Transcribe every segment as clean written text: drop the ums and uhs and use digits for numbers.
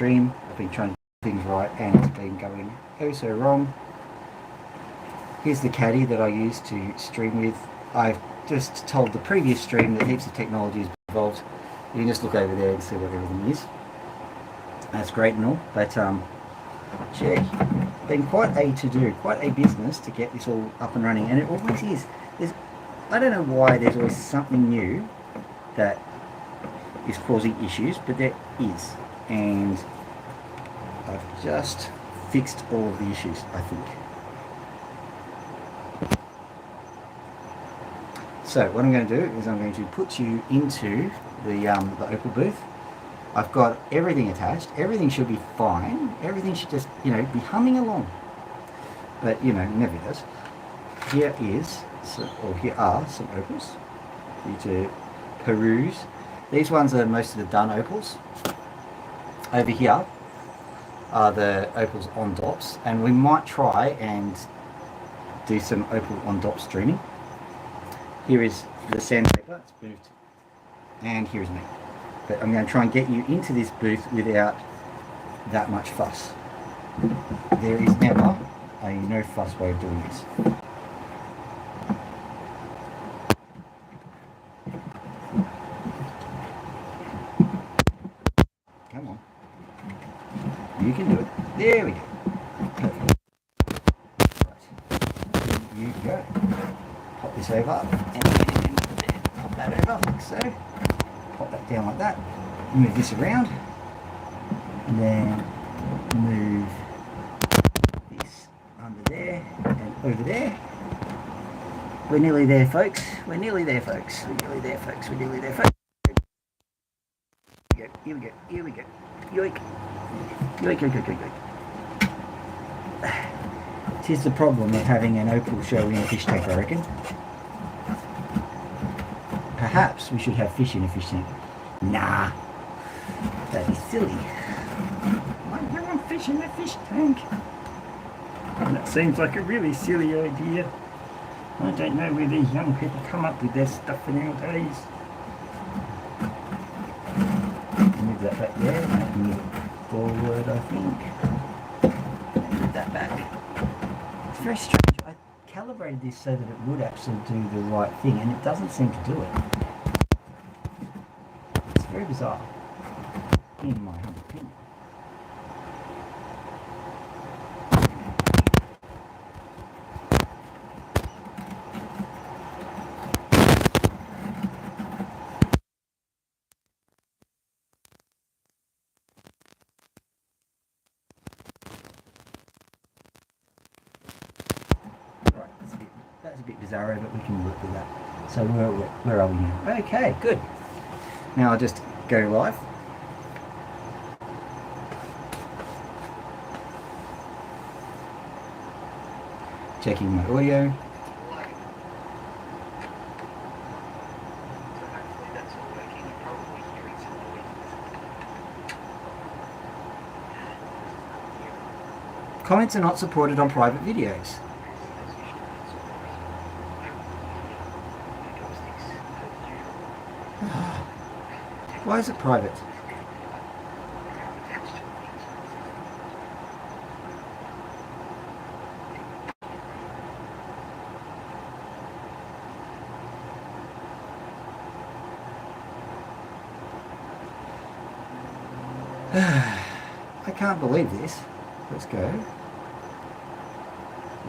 stream. I've been trying to do things right and it's been going oh so wrong. Here's the caddy that I use to stream with. I've just told the previous stream that heaps of technology is involved. You can just look over there and see what everything is. That's great and all, but gee, been quite a to-do, quite a business to get this all up and running, and it always is. I don't know why there's always something new that is causing issues, but there is, and I've just fixed all of the issues, I think. So what I'm going to do is I'm going to put you into the Opal booth. I've got everything attached. Everything should be fine. Everything should just, be humming along. But, never does. Here are some opals for you to peruse. These ones are most of the done opals. Over here are the opals on DOPS, and we might try and do some opal on DOPS streaming. Here is the sandpaper, it's moved, and here's me. But I'm going to try and get you into this booth without that much fuss. There is never a no fuss way of doing this. Come on. You can do it. There we go. Perfect. Right. You go. Pop this over and pop that over like so. Pop that down like that. Move this around and then move this under there and over there. We're nearly there, folks. We're nearly there, folks. We're nearly there, folks. We're nearly there, folks. Here we go. Here we go. Yoink. Yoink, yoink, yoink, yoink, yoink. Here's the problem of having an opal show in a fish tank, I reckon. Perhaps we should have fish in a fish tank. Nah. That'd be silly. Why do you want fish in a fish tank? That seems like a really silly idea. I don't know where these young people come up with their stuff nowadays. Move that back there, and move it forward, I think. And move that back. It's very strange. I calibrated this so that it would actually do the right thing, and it doesn't seem to do it. It's very bizarre, in my humble opinion. That's a bit bizarre, but we can work with that. So where are we now? Okay, good. Now I'll just go live. Checking my audio. Comments are not supported on private videos. Why is it private? I can't believe this. Let's go.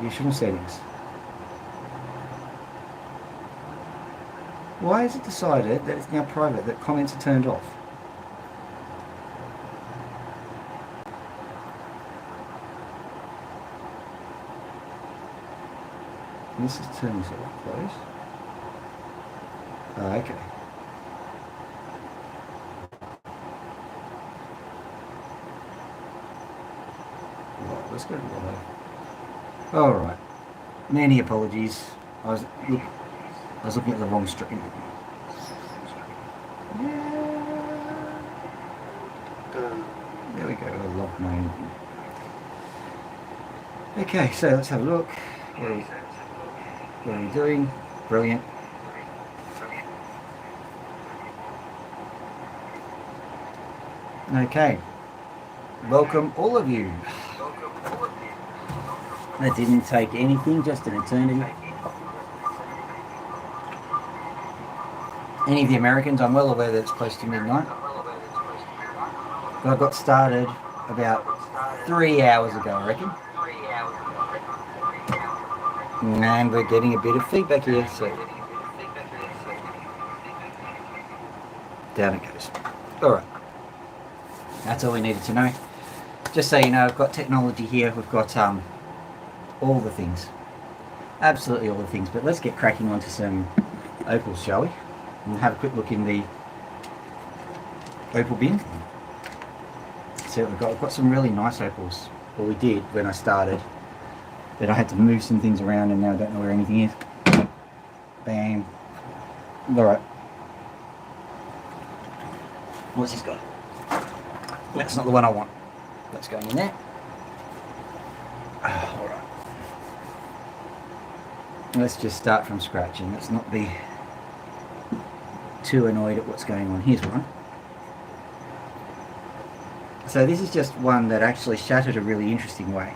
Additional settings. Why is it decided that it's now private, that comments are turned off? This is turning sort of close. Oh, okay. Right, let's go to live. Alright. Many apologies. I was looking at the wrong stream. There we go, I logged my own. Okay, so let's have a look. What are we doing? Brilliant. Okay. welcome all of you. That didn't take anything, just an eternity. Any of the Americans, I'm well aware that it's close to midnight. But I got started about 3 hours ago, I reckon. And we're getting a bit of feedback here, so down it goes. Alright. That's all we needed to know. Just so you know, I've got technology here. We've got all the things. Absolutely all the things. But let's get cracking onto some opals, shall we? And have a quick look in the opal bin. See what we've got. We've got some really nice opals. Well, we did when I started. But I had to move some things around and now I don't know where anything is. Bam. Alright. What's this got? That's not the one I want. That's going in there. Alright. Let's just start from scratch and let's not be too annoyed at what's going on. Here's one. So this is just one that actually shattered a really interesting way.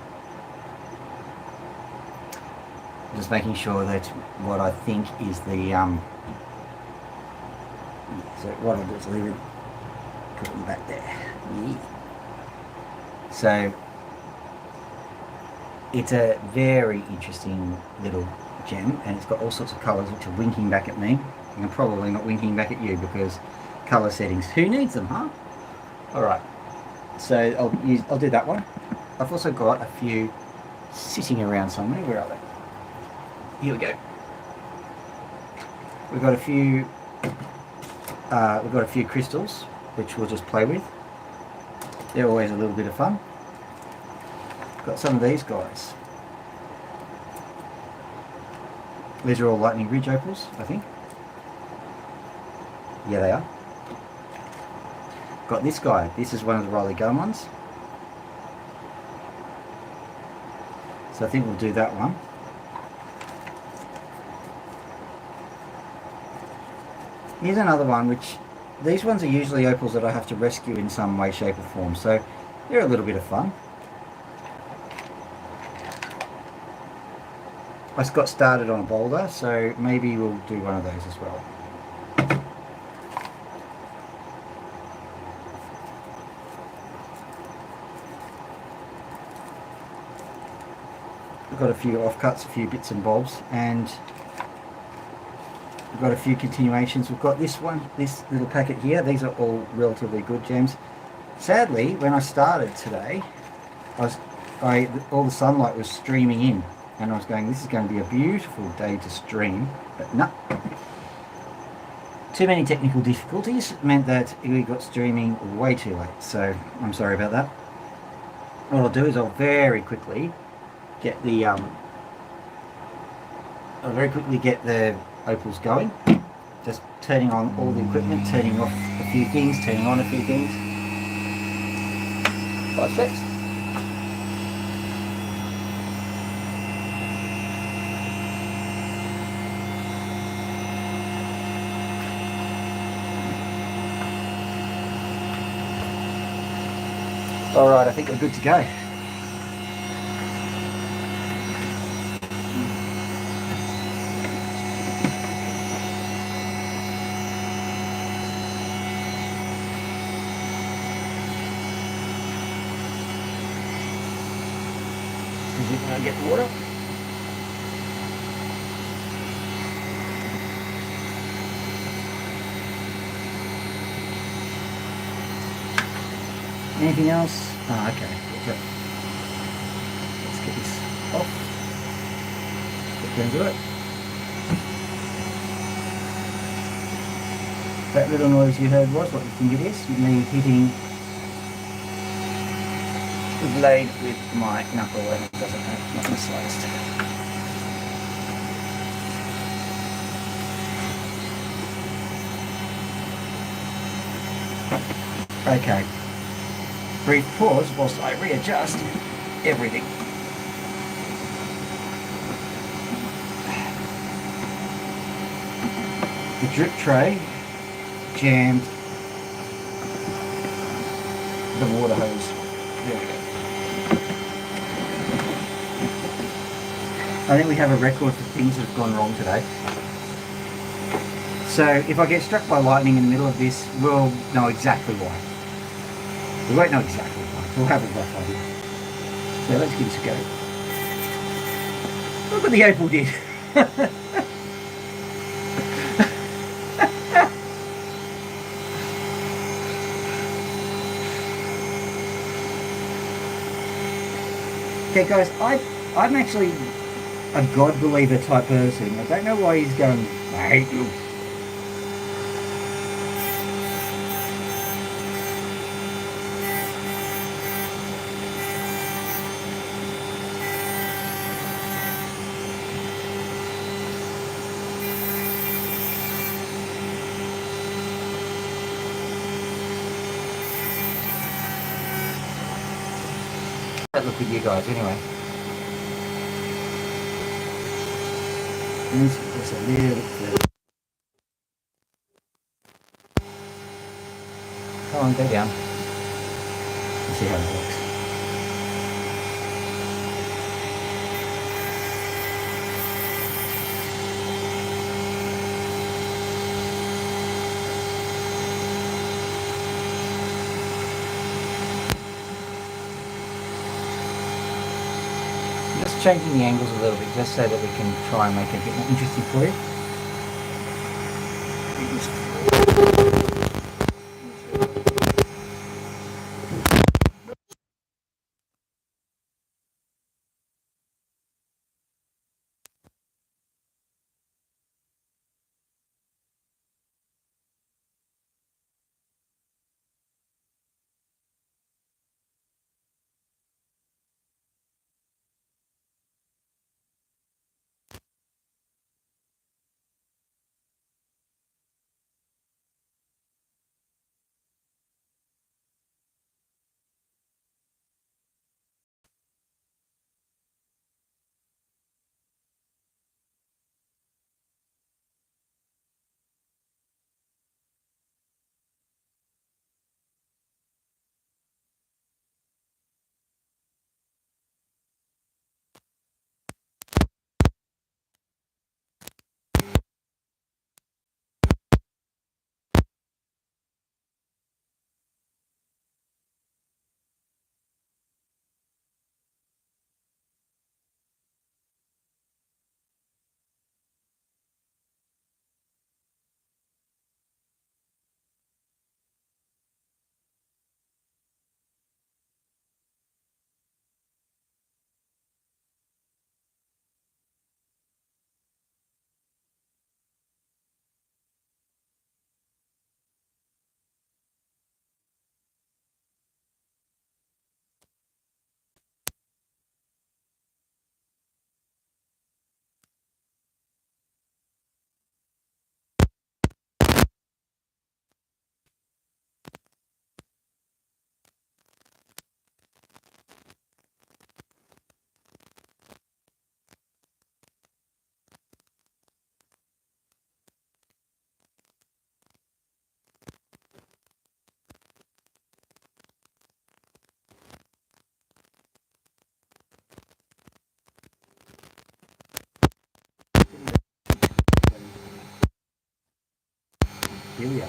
Just making sure that what I think is the so what I'll do is leave it, put it back there. Yeah. So it's a very interesting little gem and it's got all sorts of colours which are winking back at me. I'm probably not winking back at you because colour settings, who needs them, huh? Alright, so I'll do that one. I've also got a few sitting around somewhere. Where are they? Here we go. We've got a few crystals which we'll just play with. They're always a little bit of fun. Got some of these guys. These are all Lightning Ridge opals, I think. Yeah, they are. Got this guy. This is one of the Riley Gum ones. So I think we'll do that one. Here's another one, which these ones are usually opals that I have to rescue in some way, shape or form. So they're a little bit of fun. I just got started on a boulder, so maybe we'll do one of those as well. We've got a few offcuts, a few bits and bobs, and we've got a few continuations. We've got this one, this little packet here. These are all relatively good gems. Sadly, when I started today, all the sunlight was streaming in, and I was going, this is going to be a beautiful day to stream, but no. Too many technical difficulties meant that we got streaming way too late, so I'm sorry about that. What I'll do is I'll very quickly get the opals going. Just turning on all the equipment, turning off a few things, turning on a few things. 5 seconds. Alright, I think we're good to go. Can I get water? Anything else? Oh, okay. Yep. Let's get this off. Get into it. That little noise you heard was what you think it is? Me hitting the blade with my knuckle and it doesn't hurt, not in the slightest. Okay. Brief pause whilst I readjust everything. The drip tray jammed the water hose. There we go. I think we have a record for things that have gone wrong today. So if I get struck by lightning in the middle of this, we'll know exactly why. We won't know exactly why. We'll have a rough idea. So let's give this a go. Look what the Opal did. Okay guys, I'm actually a God believer type person. I don't know why he's going, I hate you. Look with you guys anyway. Just a little bit further. Come on, go down. Let's see how it works. Just changing the angles a little bit just so that we can try and make it a bit more interesting for you. Here we are.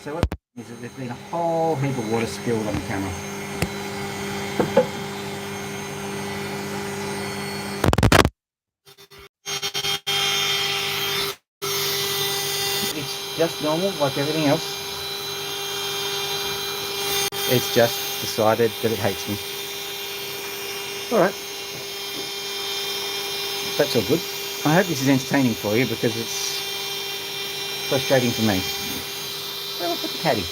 So what is that there's been a whole heap of water spilled on the camera. It's just normal like everything else. It's just decided that it hates me. Alright. That's all good. I hope this is entertaining for you because it's frustrating for me. Where will I put the caddy?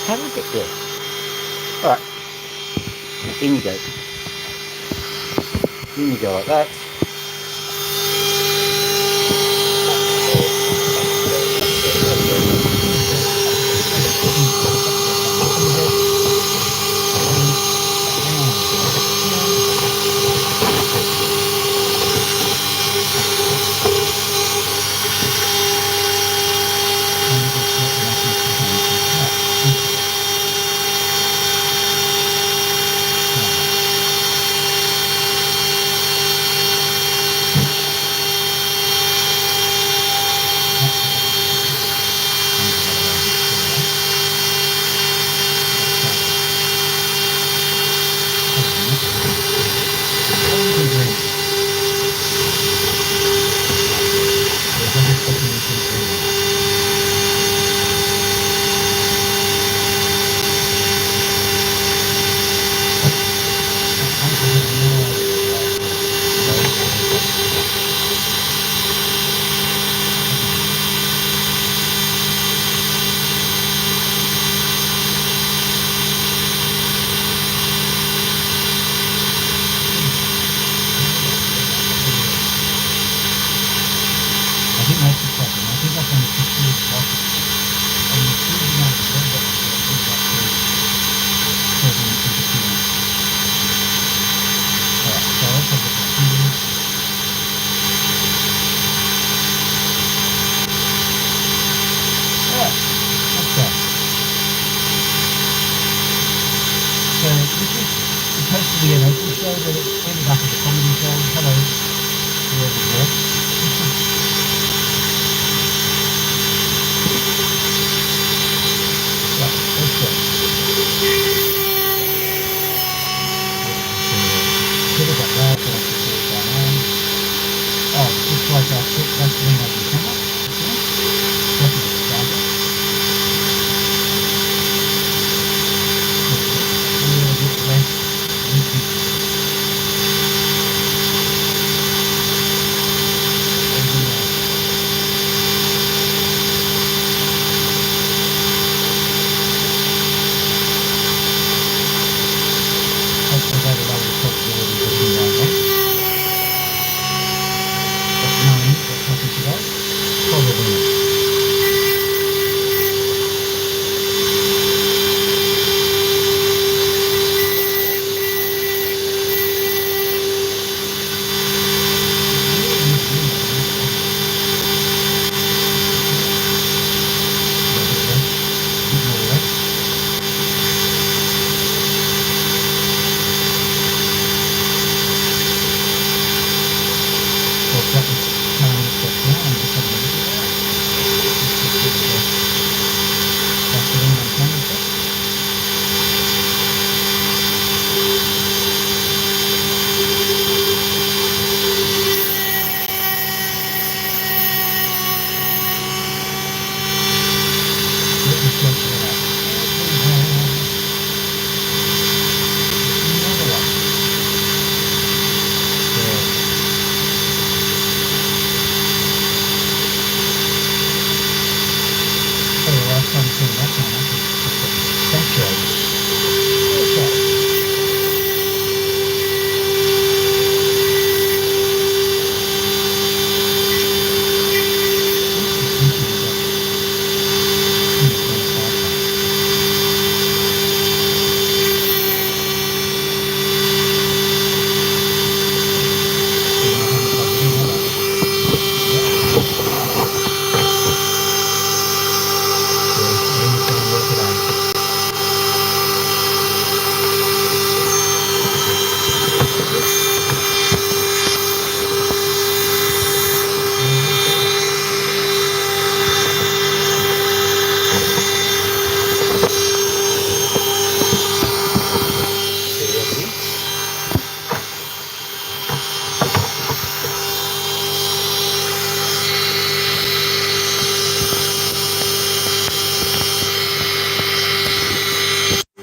How do we get there? Alright, in you go. In you go like that. Supposed to be an Opals show, but it ended up as a comedy show. Hello, whoever's there. Right, let's go. Should have got that, but I can see it down on. Oh, just like our quick wrestling of the camera. That's a bit standard. A little bit less loopy. Hopefully that allows the possibility of being down there. But knowing what's happened today, probably not.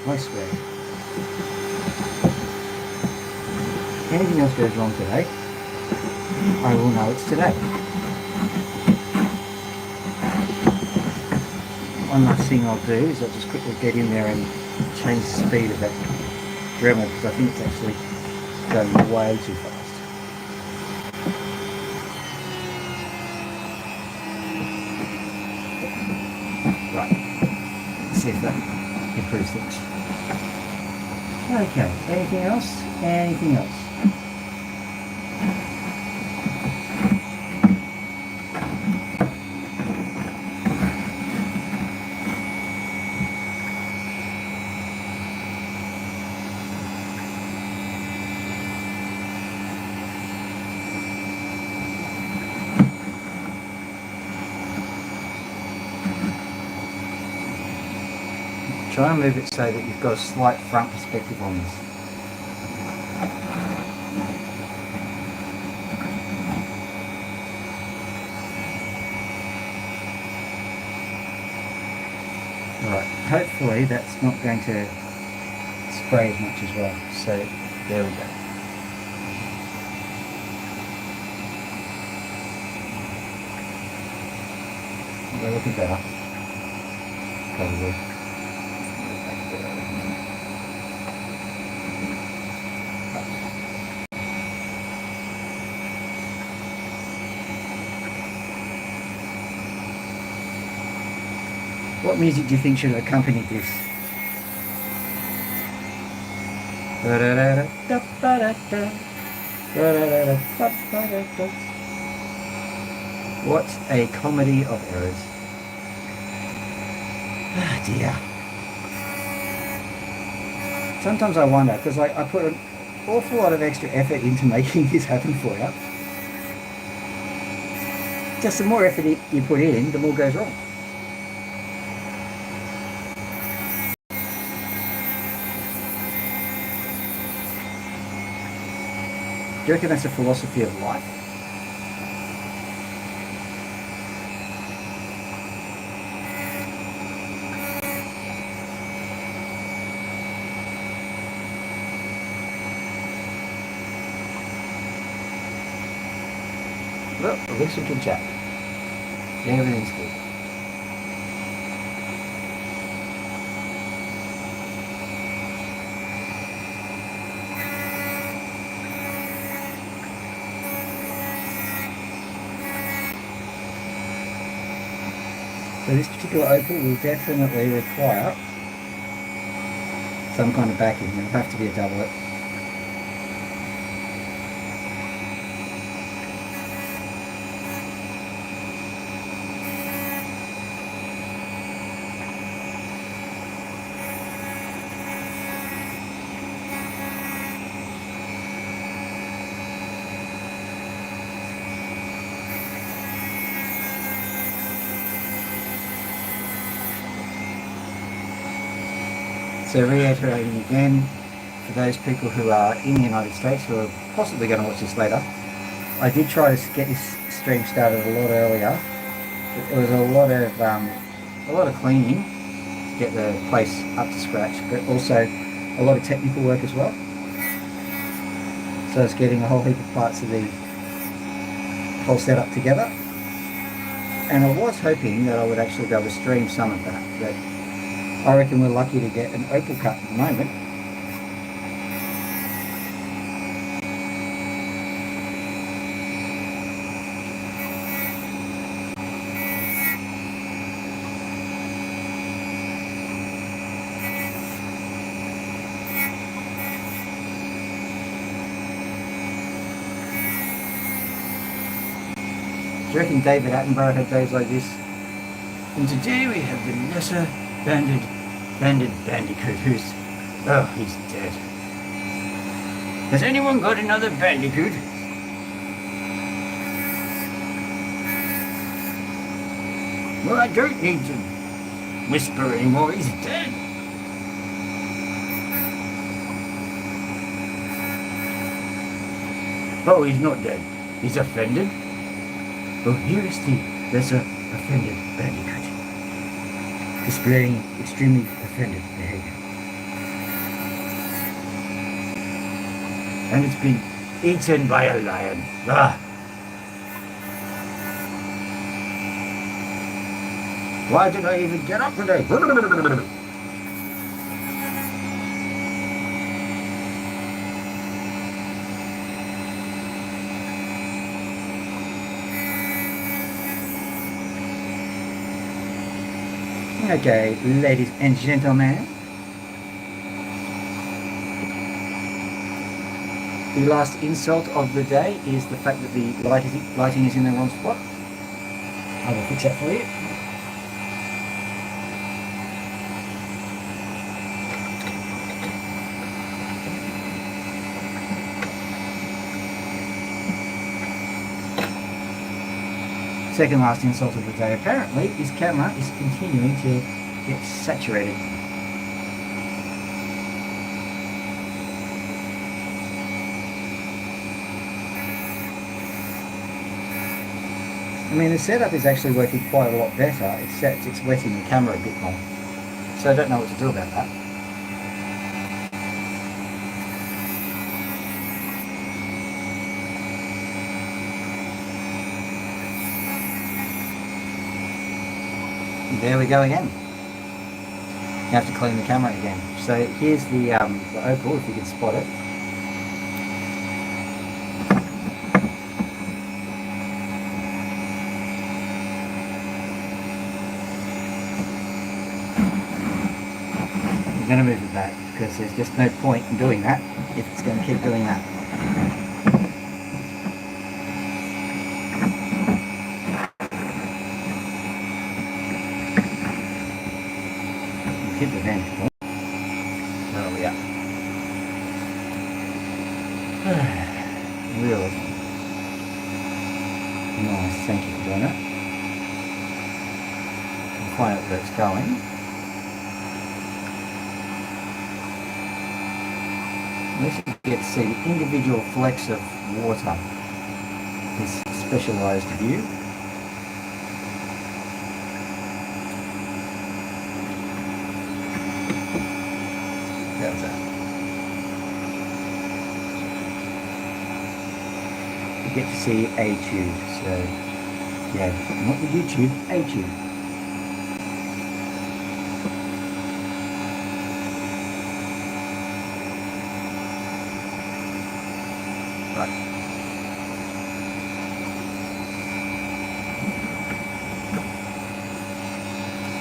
I swear. Anything else goes wrong today, I will know it's today. One last thing I'll do is I'll just quickly get in there and change the speed of that dremel because I think it's actually going way too fast. Right, let's see if that improves things. Okay, anything else? Anything else? Try and move it so that you've got a slight front perspective on this. Alright, hopefully that's not going to spray as much as well. So there we go. They're looking better. Probably. What music do you think should have accompanied this? What a comedy of errors. Ah dear. Sometimes I wonder, because I put an awful lot of extra effort into making this happen for you. Just the more effort you put in, the more goes wrong. Do you reckon that's a philosophy of life? Well, at least we can chat. Everything's good. So this particular opal will definitely require some kind of backing. It'll have to be a doublet. So reiterating again, for those people who are in the United States who are possibly going to watch this later, I did try to get this stream started a lot earlier. It was a lot of cleaning to get the place up to scratch, but also a lot of technical work as well. So it's getting a whole heap of parts of the whole setup together. And I was hoping that I would actually be able to stream some of that, but I reckon we're lucky to get an opal cut at the moment. Do you reckon David Attenborough had days like this? And today we have the lesser banded bandicoot who's... oh, he's dead. Has anyone got another bandicoot? Well, I don't need to whisper anymore, he's dead. Oh, he's not dead. He's offended. Well, here is the lesser offended bandicoot, displaying extremely offended behavior. And it's been eaten by a lion. Ah, Why did I even get up today? Okay, ladies and gentlemen, the last insult of the day is the fact that the lighting is in the wrong spot. I will fix that for you. Second last insult of the day. Apparently, this camera is continuing to get saturated. I mean, the setup is actually working quite a lot better, except it's wetting the camera a bit more. So I don't know what to do about that. There we go again. You have to clean the camera again. So here's the Opal, if you can spot it. I'm going to move it back because there's just no point in doing that if it's going to keep doing that. Hit the vantage point. There we are. Really nice, thank you for doing it. I'll find out where it's going. At least you get to see the individual flecks of water. This specialised view. How's that? You get to see a tube, so yeah, not the YouTube, a tube. Right.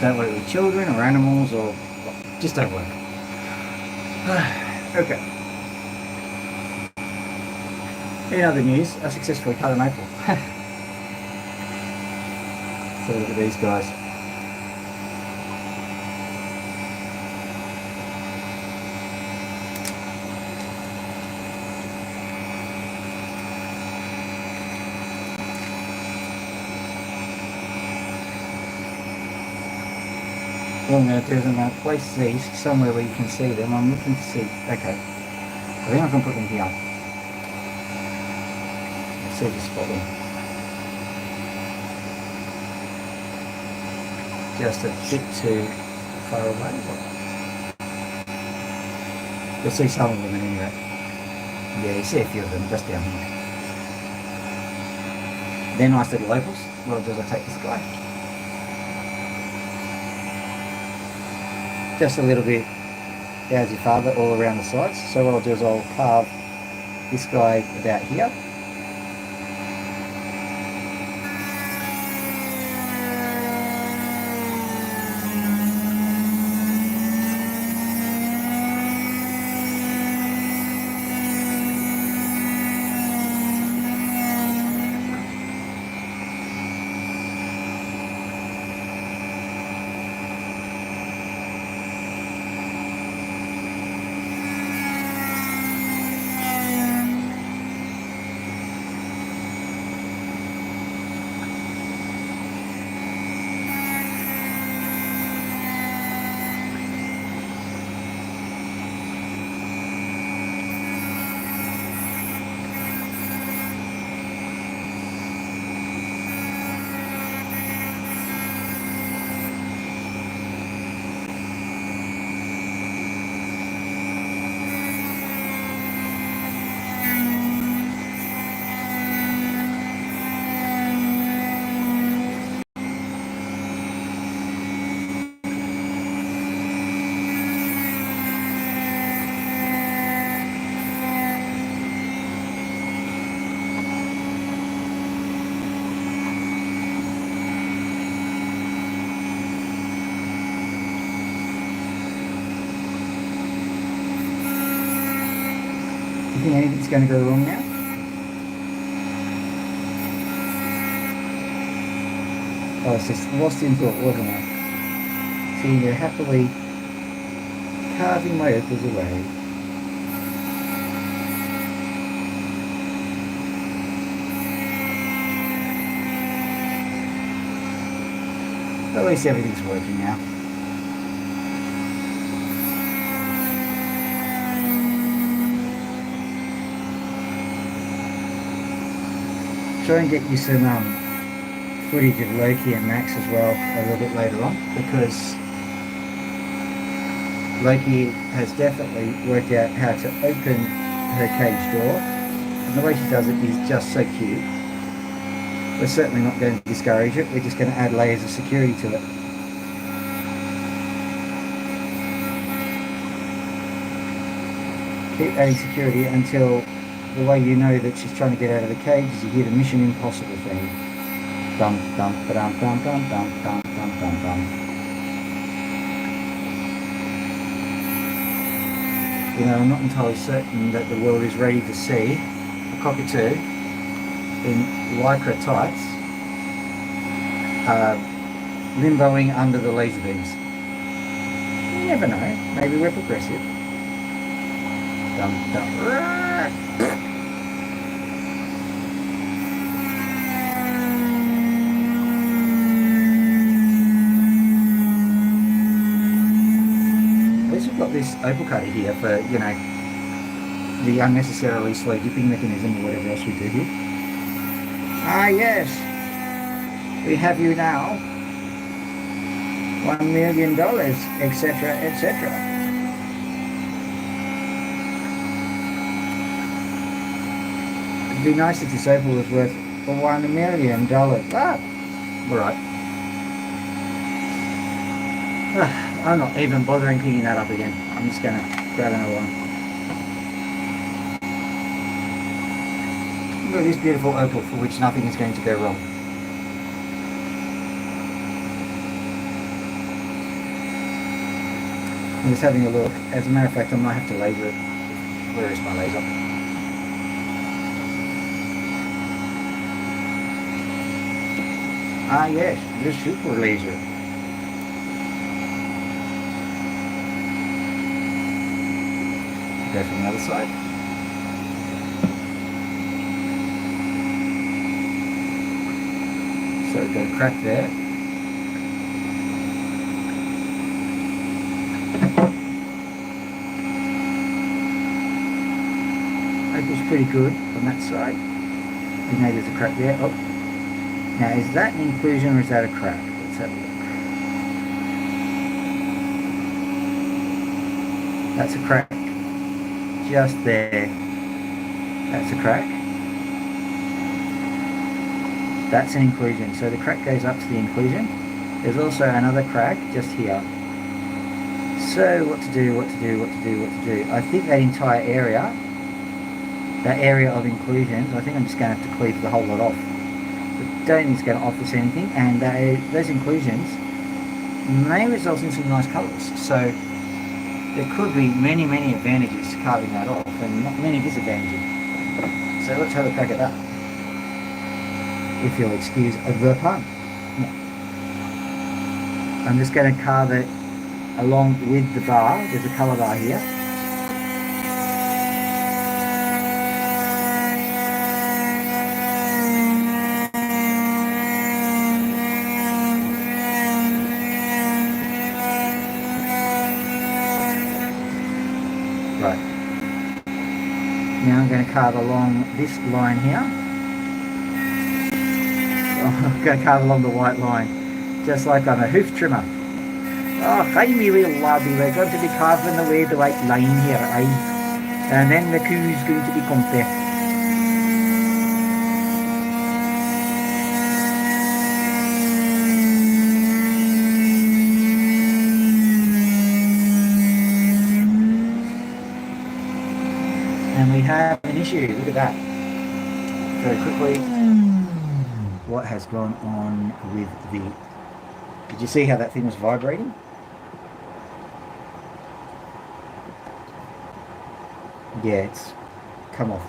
Don't work with children or animals, or just don't work. Okay. In other news, I successfully cut an opal. So look at these guys. What I'm going to do is I'm going to place these somewhere where you can see them. I'm looking to see, okay, I think I can put them here. Let's see if you spot them. Just a bit too far away. You'll see some of them in any rate. Yeah, you see a few of them just down here. They're nice little opals. What I'll do is I'll take this guy. Just a little bit as your father all around the sides. So what I'll do is I'll carve this guy about here. anything's going to go wrong now? I was just lost in thought, wasn't I? Sitting there happily carving my opals away. At least everything's working now. Try and get you some footage of Loki and Max as well a little bit later on, because Loki has definitely worked out how to open her cage door, and the way she does it is just so cute. We're certainly not going to discourage it, we're just going to add layers of security to it. Keep adding security until the way you know that she's trying to get out of the cage is you hear the Mission Impossible theme. Dum dum ba-dum dum dum dum dum dum dum dum. You know, I'm not entirely certain that the world is ready to see a cockatoo in lycra tights limboing under the laser beams. You never know, maybe we're progressive. Dum dum. Got this opal cutter here for, you know, the unnecessarily slow dipping mechanism or whatever else we do here. Ah yes, we have you now, $1 million, etc, etc. It'd be nice if this opal was worth $1 million. Ah, alright. I'm not even bothering picking that up again. I'm just going to grab another one. Look at this beautiful opal for which nothing is going to go wrong. I'm just having a look. As a matter of fact, I might have to laser it. Where is my laser? Ah yes, the super laser. Go from the other side. So we've got a crack there. Opal's pretty good on that side. You know there's a crack there. Oh. Now is that an inclusion or is that a crack? Let's have a look. That's a crack. Just there. That's a crack. That's an inclusion. So the crack goes up to the inclusion. There's also another crack just here. So what to do, what to do, what to do, what to do. I think that entire area, that area of inclusions, I think I'm just going to have to cleave the whole lot off. I don't think it's going to offer us anything, and those inclusions may result in some nice colours. So there could be many, many advantages to carving that off and not many disadvantages. So let's have a crack at that. If you'll excuse the pun. Yeah. I'm just going to carve it along with the bar. There's a colour bar here. Right. Now I'm going to carve along this line here. I'm going to carve along the white line, just like I'm a hoof trimmer. Oh, hi me little laddie, we're going to be carving away the white line here, aye? And then the coo's going to be comfy. And we have an issue, look at that. Very quickly, what has gone on with the... Did you see how that thing was vibrating? Yeah, it's come off.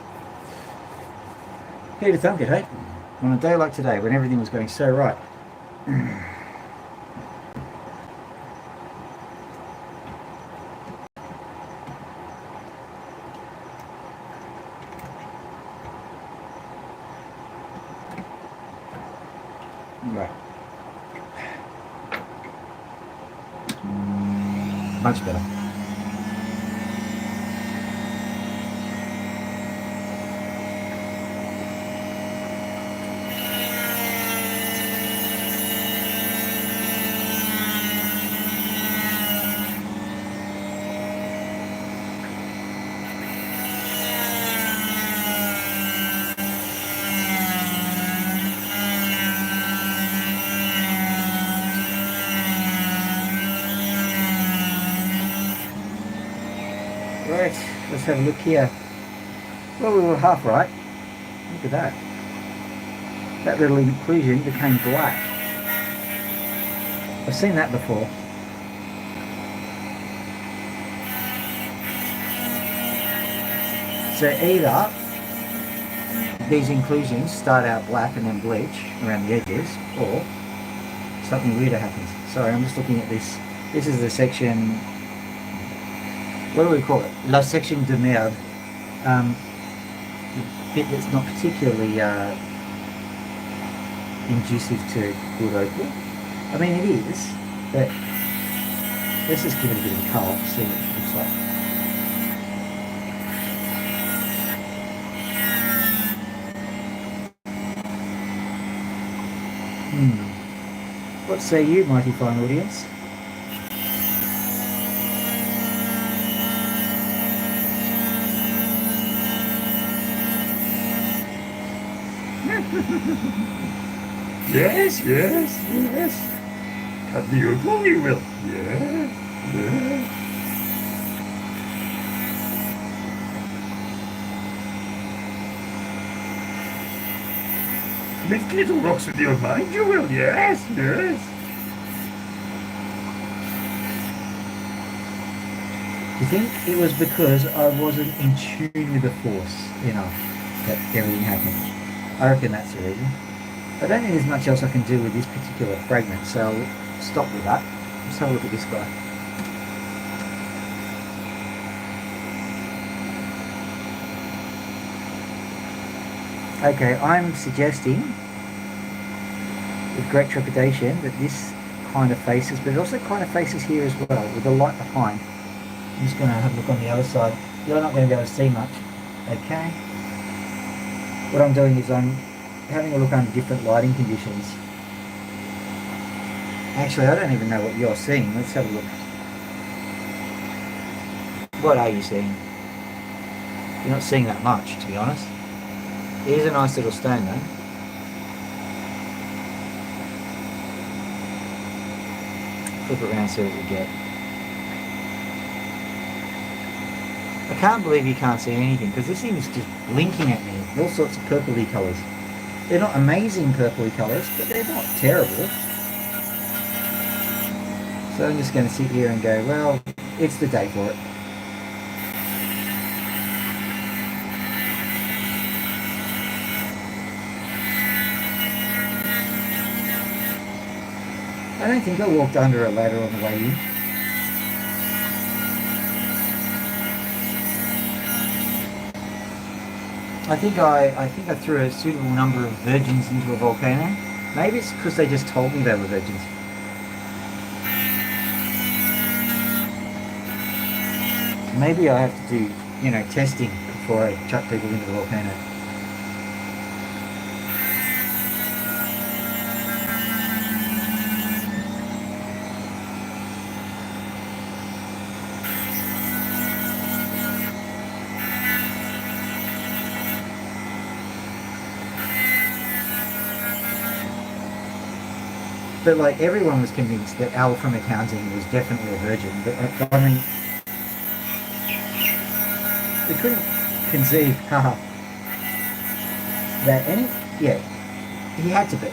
Who'd have thunk it, hey? On a day like today, when everything was going so right. Right. Much better. Right, let's have a look here. Well, we were half right. Look at that. That little inclusion became black. I've seen that before. So either these inclusions start out black and then bleach around the edges, or something weirder happens. Sorry, I'm just looking at this. This is the section, what do we call it? La section de merde. The bit that's not particularly inducive to good opal. I mean, it is, but let's just give it a bit of a colour, see what it looks like. What say you, mighty fine audience? Yes, yes, yes. Cut the opal, you will. Yes, yes. Make little rocks with your mind, you will. Yes, yes. Do you think it was because I wasn't in tune with the force enough that everything happened? I reckon that's the reason. I don't think there's much else I can do with this particular fragment, so I'll stop with that. Let's have a look at this guy. Okay, I'm suggesting with great trepidation that this kind of faces, but it also kind of faces here as well, with the light behind. I'm just going to have a look on the other side. You're not going to be able to see much. Okay. What I'm doing is I'm having a look under different lighting conditions. Actually, I don't even know what you're seeing. Let's have a look. What are you seeing? You're not seeing that much, to be honest. It is a nice little stone, though. Flip it around, see what we get. I can't believe you can't see anything, because this thing is just blinking at me. All sorts of purpley colours. They're not amazing purpley colours, but they're not terrible. So I'm just going to sit here and go, well, it's the day for it. I don't think I walked under a ladder on the way in. I think I threw a suitable number of virgins into a volcano. Maybe it's because they just told me they were virgins. Maybe I have to do, testing before I chuck people into the volcano. But like everyone was convinced that Al from accounting was definitely a virgin. But I mean, we couldn't conceive, that he had to be.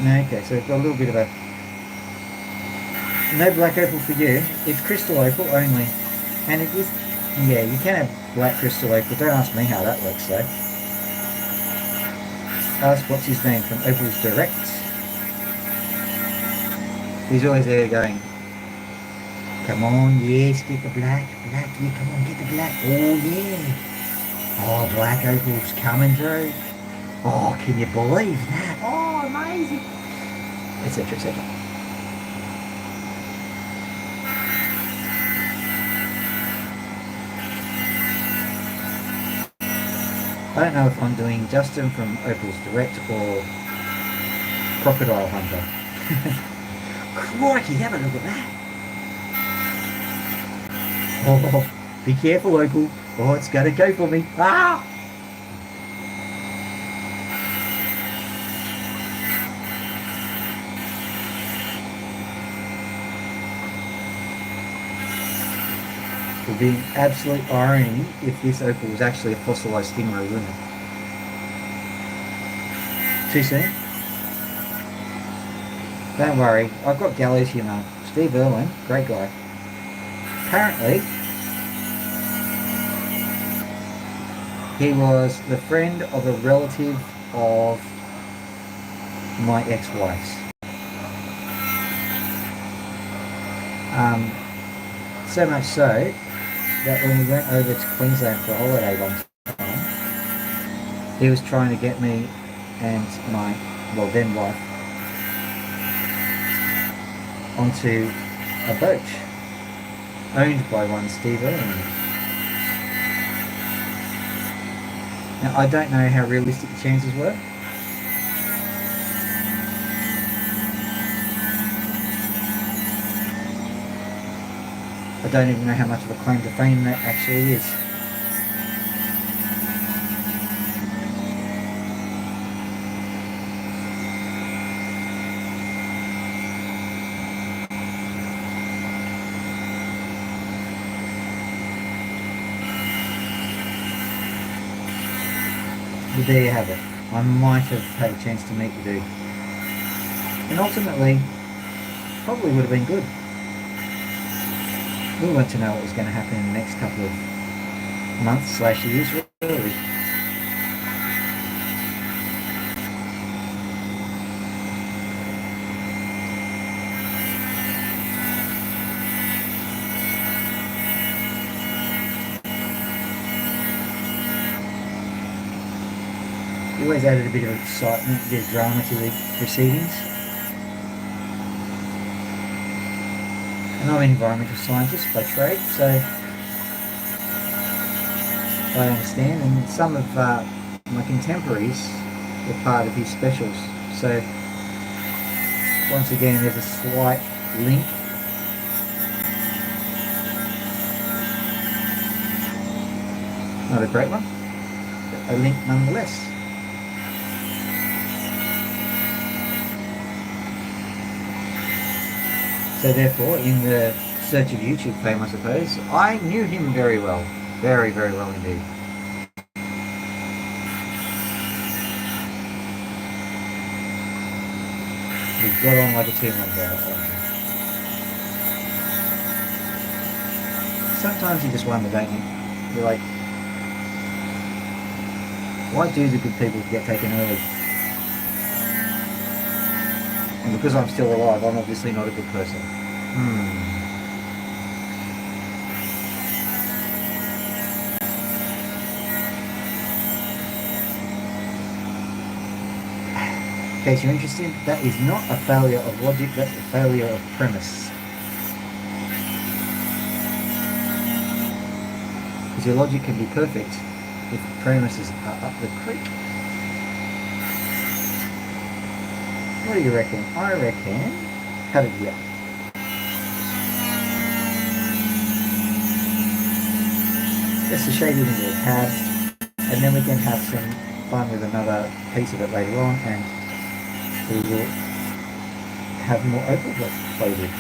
Okay, so we've got a little bit of a... No black opal for you. It's crystal opal only. And it is... Yeah, you can have black crystal opal. Don't ask me how that works, though. Ask what's his name from Opals Direct. He's always there going, come on, yes, get the black, yeah, come on, get the black. Oh, yeah. Oh, black opals coming through. Oh, can you believe that? Oh, amazing. Etc, etc. I don't know if I'm doing Justin from Opals Direct or Crocodile Hunter. Crikey, have a look at that. Oh, be careful, Opal. Oh, it's going to go for me. Ah! It would be an absolute irony if this opal was actually a fossilised stingray, wouldn't it? Too soon? Don't worry, I've got gallows humour. Steve Irwin, great guy. Apparently, he was the friend of a relative of my ex-wife's. So much so that when we went over to Queensland for a holiday one time, he was trying to get me and my, well, then wife, onto a boat owned by one Steve Irwin. Now, I don't know how realistic the chances were. I don't even know how much of a claim to fame that actually is. But there you have it. I might have had a chance to meet the dude. And ultimately, probably would have been good. We want to know what was going to happen in the next couple of months/years, really. He always added a bit of excitement, a bit of drama to the proceedings. And I'm an environmental scientist by trade, so I understand. And some of my contemporaries were part of his specials. So once again, there's a slight link. Not a great one, but a link nonetheless. So therefore, in the search of YouTube fame, I suppose, I knew him very well. Very, very well indeed. We got on like a team on that. Sometimes you just wonder, don't you? You're like, why do the good people get taken early? And because I'm still alive, I'm obviously not a good person. In case you're interested, that is not a failure of logic, that's a failure of premise. Because your logic can be perfect if the premises are up the creek. What do you reckon? I reckon, have it here. Just to shade it into a tab, and then we can have some fun with another piece of it later on, and we will have more opal to play with.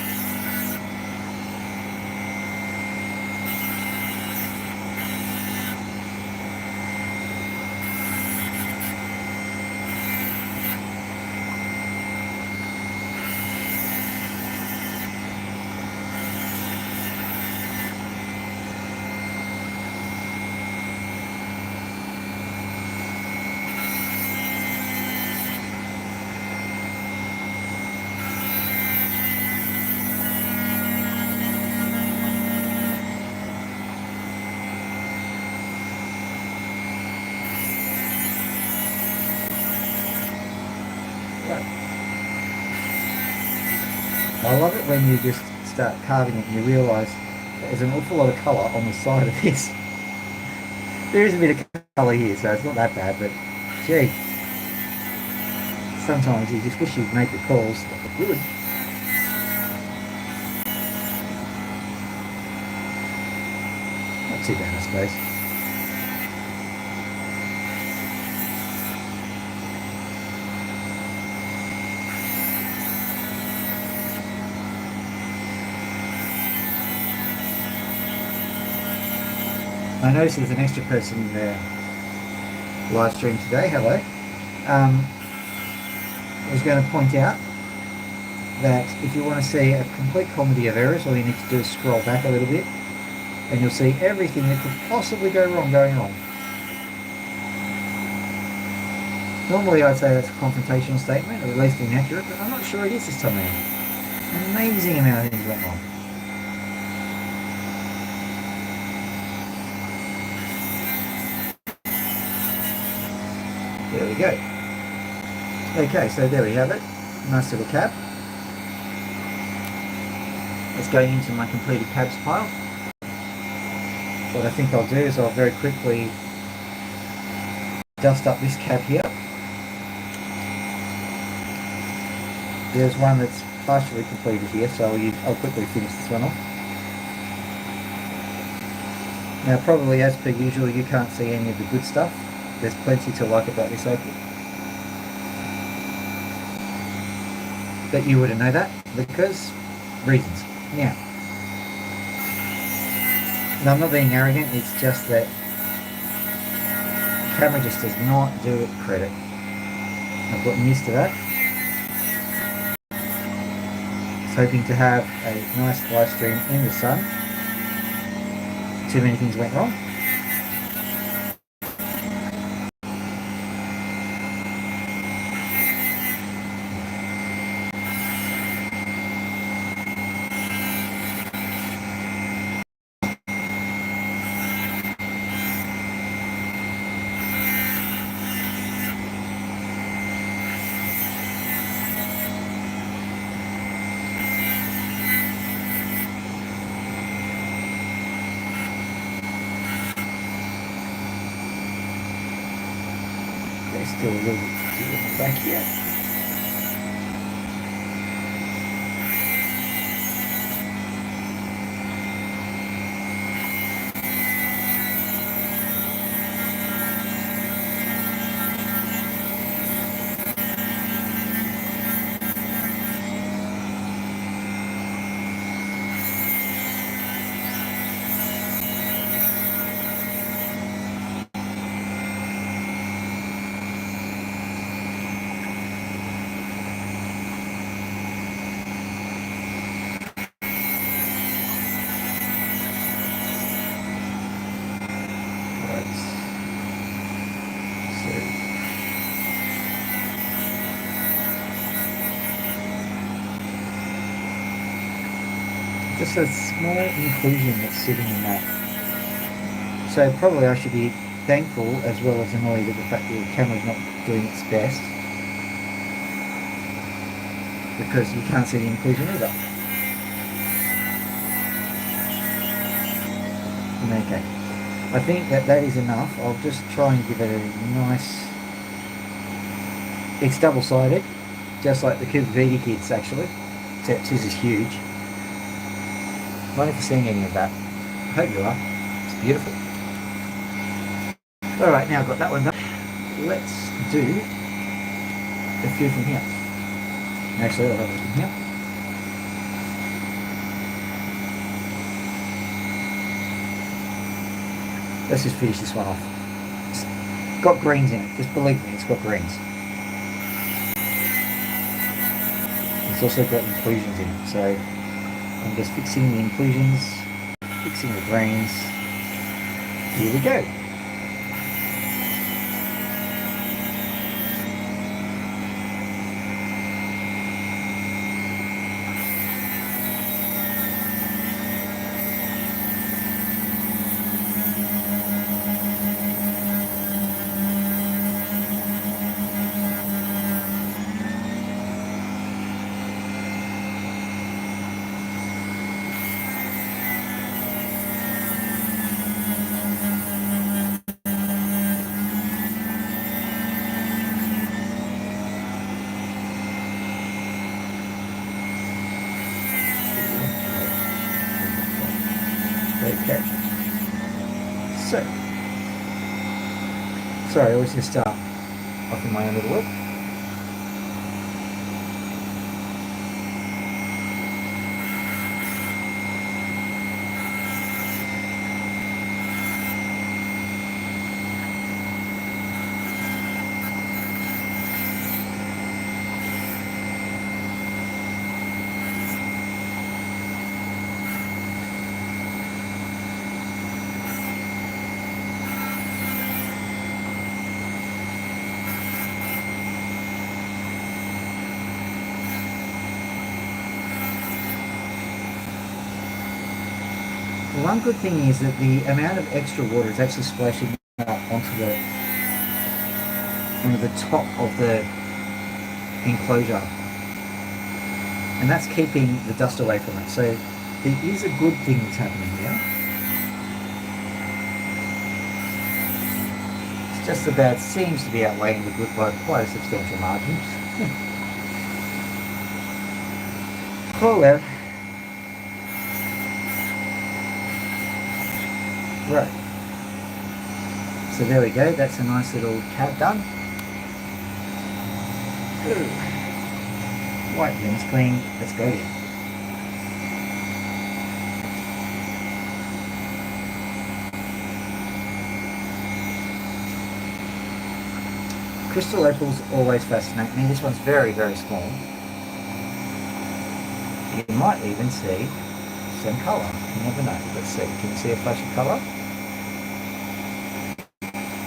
I love it when you just start carving it and you realise there's an awful lot of colour on the side of this. There is a bit of colour here, so it's not that bad, but gee, sometimes you just wish you'd make the calls that were good. Not too bad, I suppose. I noticed there's an extra person in the live stream today. Hello. I was going to point out that if you want to see a complete comedy of errors, all you need to do is scroll back a little bit and you'll see everything that could possibly go wrong going wrong. Normally I'd say that's a confrontational statement, or at least inaccurate, but I'm not sure it is this time around. An amazing amount of things went wrong. There we go. Okay, so there we have it. Nice little cab. It's going into my completed cabs pile. What I think I'll do is I'll very quickly dust up this cab here. There's one that's partially completed here, so I'll quickly finish this one off. Now probably as per usual you can't see any of the good stuff. There's plenty to like about this Opal. But you wouldn't know that because reasons. Now, I'm not being arrogant, it's just that the camera just does not do it credit. I've gotten used to that. I was hoping to have a nice live stream in the sun. Too many things went wrong. There's still a little bit back here. Just a small inclusion that's sitting in that. So probably I should be thankful as well as annoyed at the fact that the camera's not doing its best, because you can't see the inclusion either. Okay, I think that is enough. I'll just try and give it a nice... It's double-sided, just like the Vidi kits actually, except his is huge. I wonder if you're seeing any of that. I hope you are. It's beautiful. Alright, now I've got that one done. Let's do a few from here. Actually, I'll have it from here. Let's just finish this one off. It's got greens in it. Just believe me, it's got greens. It's also got inclusions in it, so I'm just fixing the inclusions, fixing the grains. Here we go. Okay. So, sorry, I was just off in my own little world. One good thing is that the amount of extra water is actually splashing out onto the top of the enclosure, and that's keeping the dust away from it. So there is a good thing that's happening here. It's just the bad seems to be outweighing the good by quite a substantial margin. Oh well. Right. So there we go, that's a nice little cat done. Ooh. White lens clean, let's go again. Crystal opals always fascinate me. This one's very, very small. You might even see some colour. You never know. Let's see. Can you see a flash of colour?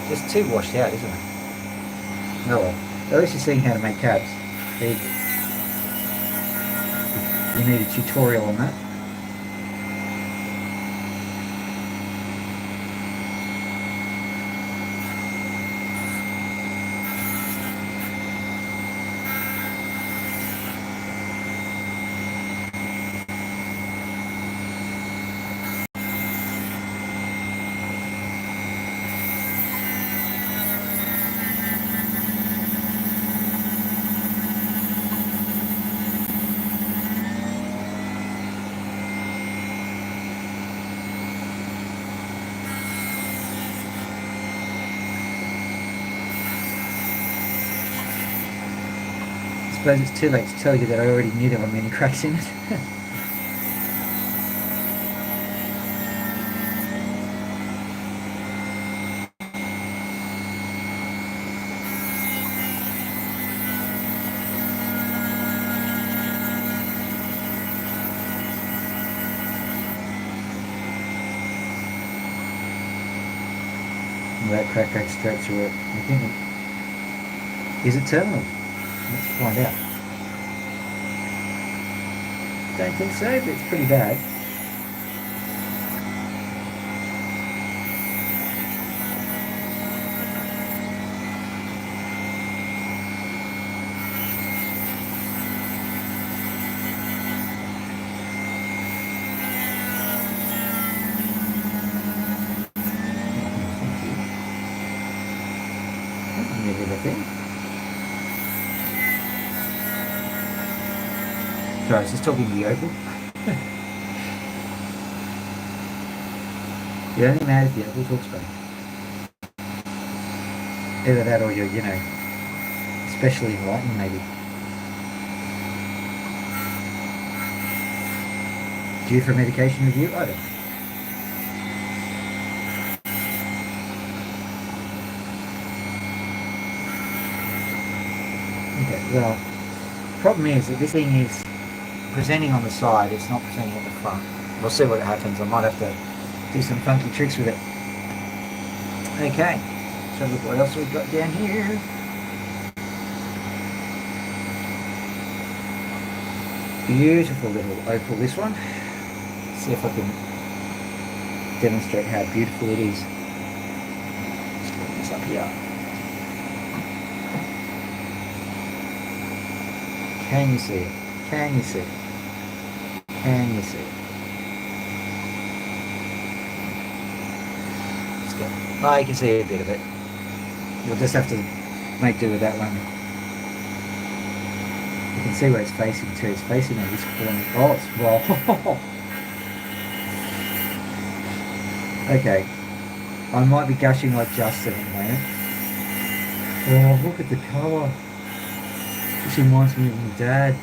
Just too washed out, isn't it? Oh well. At least you're seeing how to make cabs. There you go. You need a tutorial on that. I suppose it's too late to tell you that I already knew there were many cracks in it. That crack goes straight through it. I think is it terminal? Let's find out. Don't think so, but it's pretty bad. Sorry, I was just talking to the Opal. You're only mad if the Opal talks back. Either that or you're, especially enlightened maybe. Due for a medication review? I don't know. Okay, well, the problem is that this thing is presenting on the side, it's not presenting at the front. We'll see what happens. I might have to do some funky tricks with it. Okay, so look what else we've got down here. Beautiful little opal, this one. See if I can demonstrate how beautiful it is. Let's put this up here. Can you see it? Can you see it? Can you see it? Let's go. Oh, you can see a bit of it. You'll just have to make do with that one. You can see where it's facing too. It's facing on this corner. Oh, it's Okay, I might be gushing like Justin at the moment. Oh, look at the colour. This reminds me of my dad.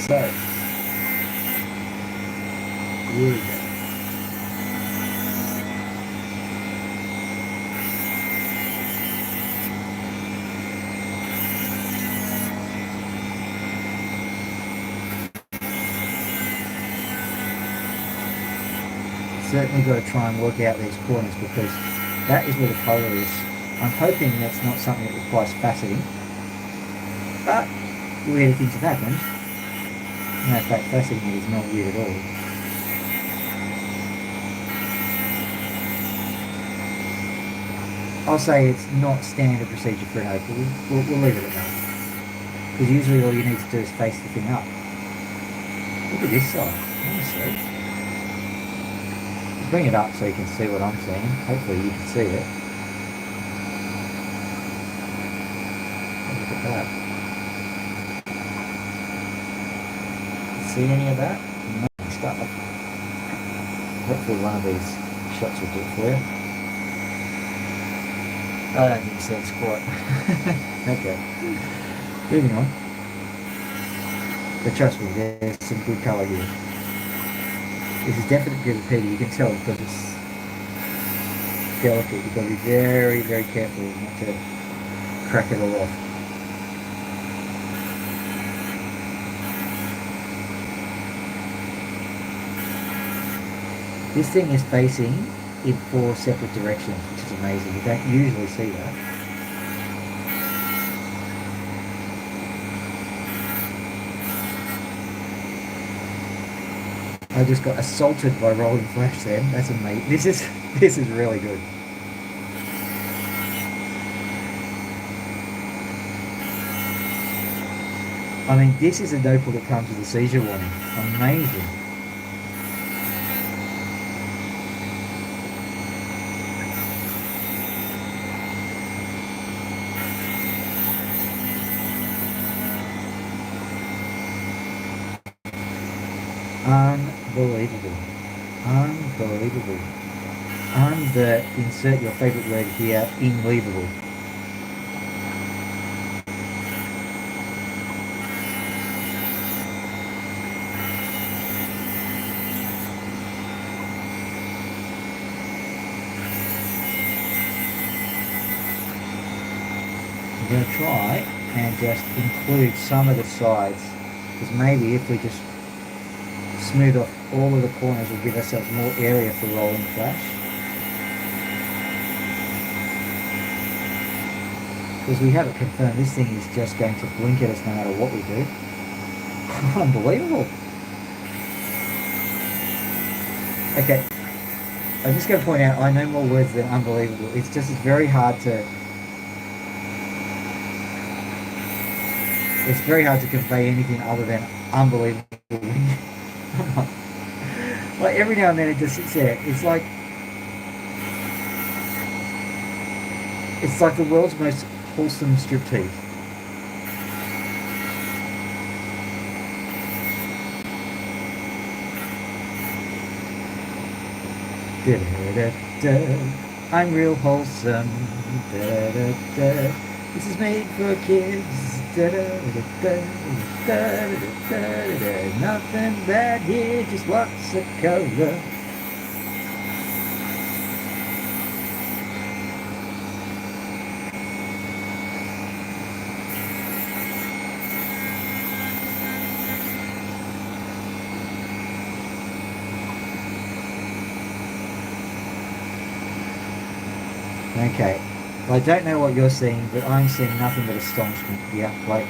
So, here we go. Certainly got to try and work out these corners because that is where the colour is. I'm hoping that's not something that requires faceting, but weird things have happened. No fact, faceting it is not weird at all. I'll say it's not standard procedure for an opal. We'll leave it at that. Because usually all you need to do is face the thing up. Look at this side, honestly. Bring it up so you can see what I'm seeing. Hopefully you can see it. Look at that. See any of that? No stuff. Hopefully one of these shots will do it for you. I don't think you said squat. Okay. Moving on. But trust me, there's some good colour here. This is definitely graffiti, you can tell because it's delicate. You've got to be very, very careful not to crack it all off. This thing is facing in 4 separate directions, which is amazing. You don't usually see that. I just got assaulted by rolling flash then. That's amazing. This is really good. I mean, this is a opal that comes with a seizure warning. Amazing. Unbelievable. Unbelievable. Insert your favourite word here, unbelievable. I'm going to try and just include some of the sides, because maybe if we just smooth off all of the corners, we'll give ourselves more area for rolling flash. Because we haven't confirmed this thing is just going to blink at us no matter what we do. Unbelievable. Okay, I'm just going to point out I know more words than unbelievable. It's very hard to convey anything other than unbelievable. Like every now and then it just sits there. It's like the world's most wholesome striptease. I'm real wholesome. This is made for kids. Nothing bad here, just lots of color. Okay, well, I don't know what you're seeing, but I'm seeing nothing but astonishment here. Like,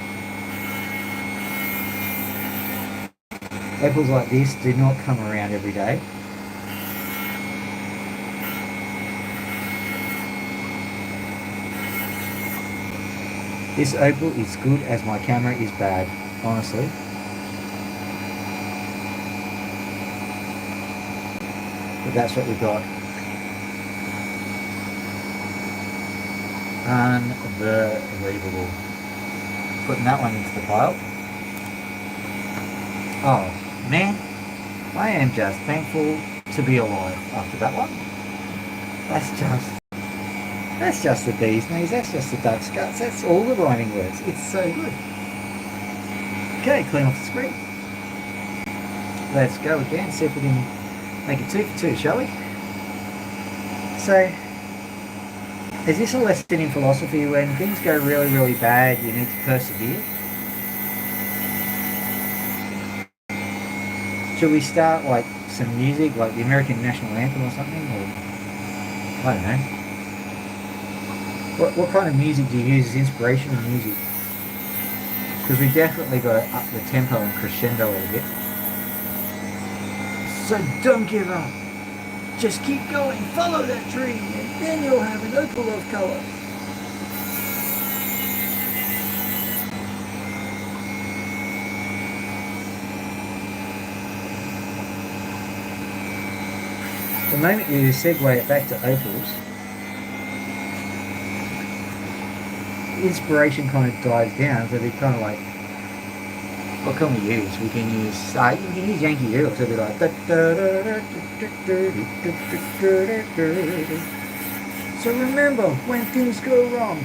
opals like this do not come around every day. This opal is good as my camera is bad, honestly. But that's what we got. Unbelievable. Putting that one into the pile. Oh man, I am just thankful to be alive after that one. That's just the bee's knees, that's just the duck's guts, that's all the rhyming words. It's so good. Okay, clean off the screen. Let's go again, see if we can make it 2 for 2, shall we? So, is this a lesson in philosophy? When things go really, really bad, you need to persevere? Should we start like some music, like the American National Anthem or something? Or, I don't know. What kind of music do you use as inspirational music? Because we definitely got to up the tempo and crescendo a bit. So don't give up. Just keep going, follow that dream, and then you'll have an opal of colour. The moment you segue it back to opals, inspiration kind of dies down, so they're kind of like, what can we use? We can use Yankee Doodle, so they're like, so remember, when things go wrong,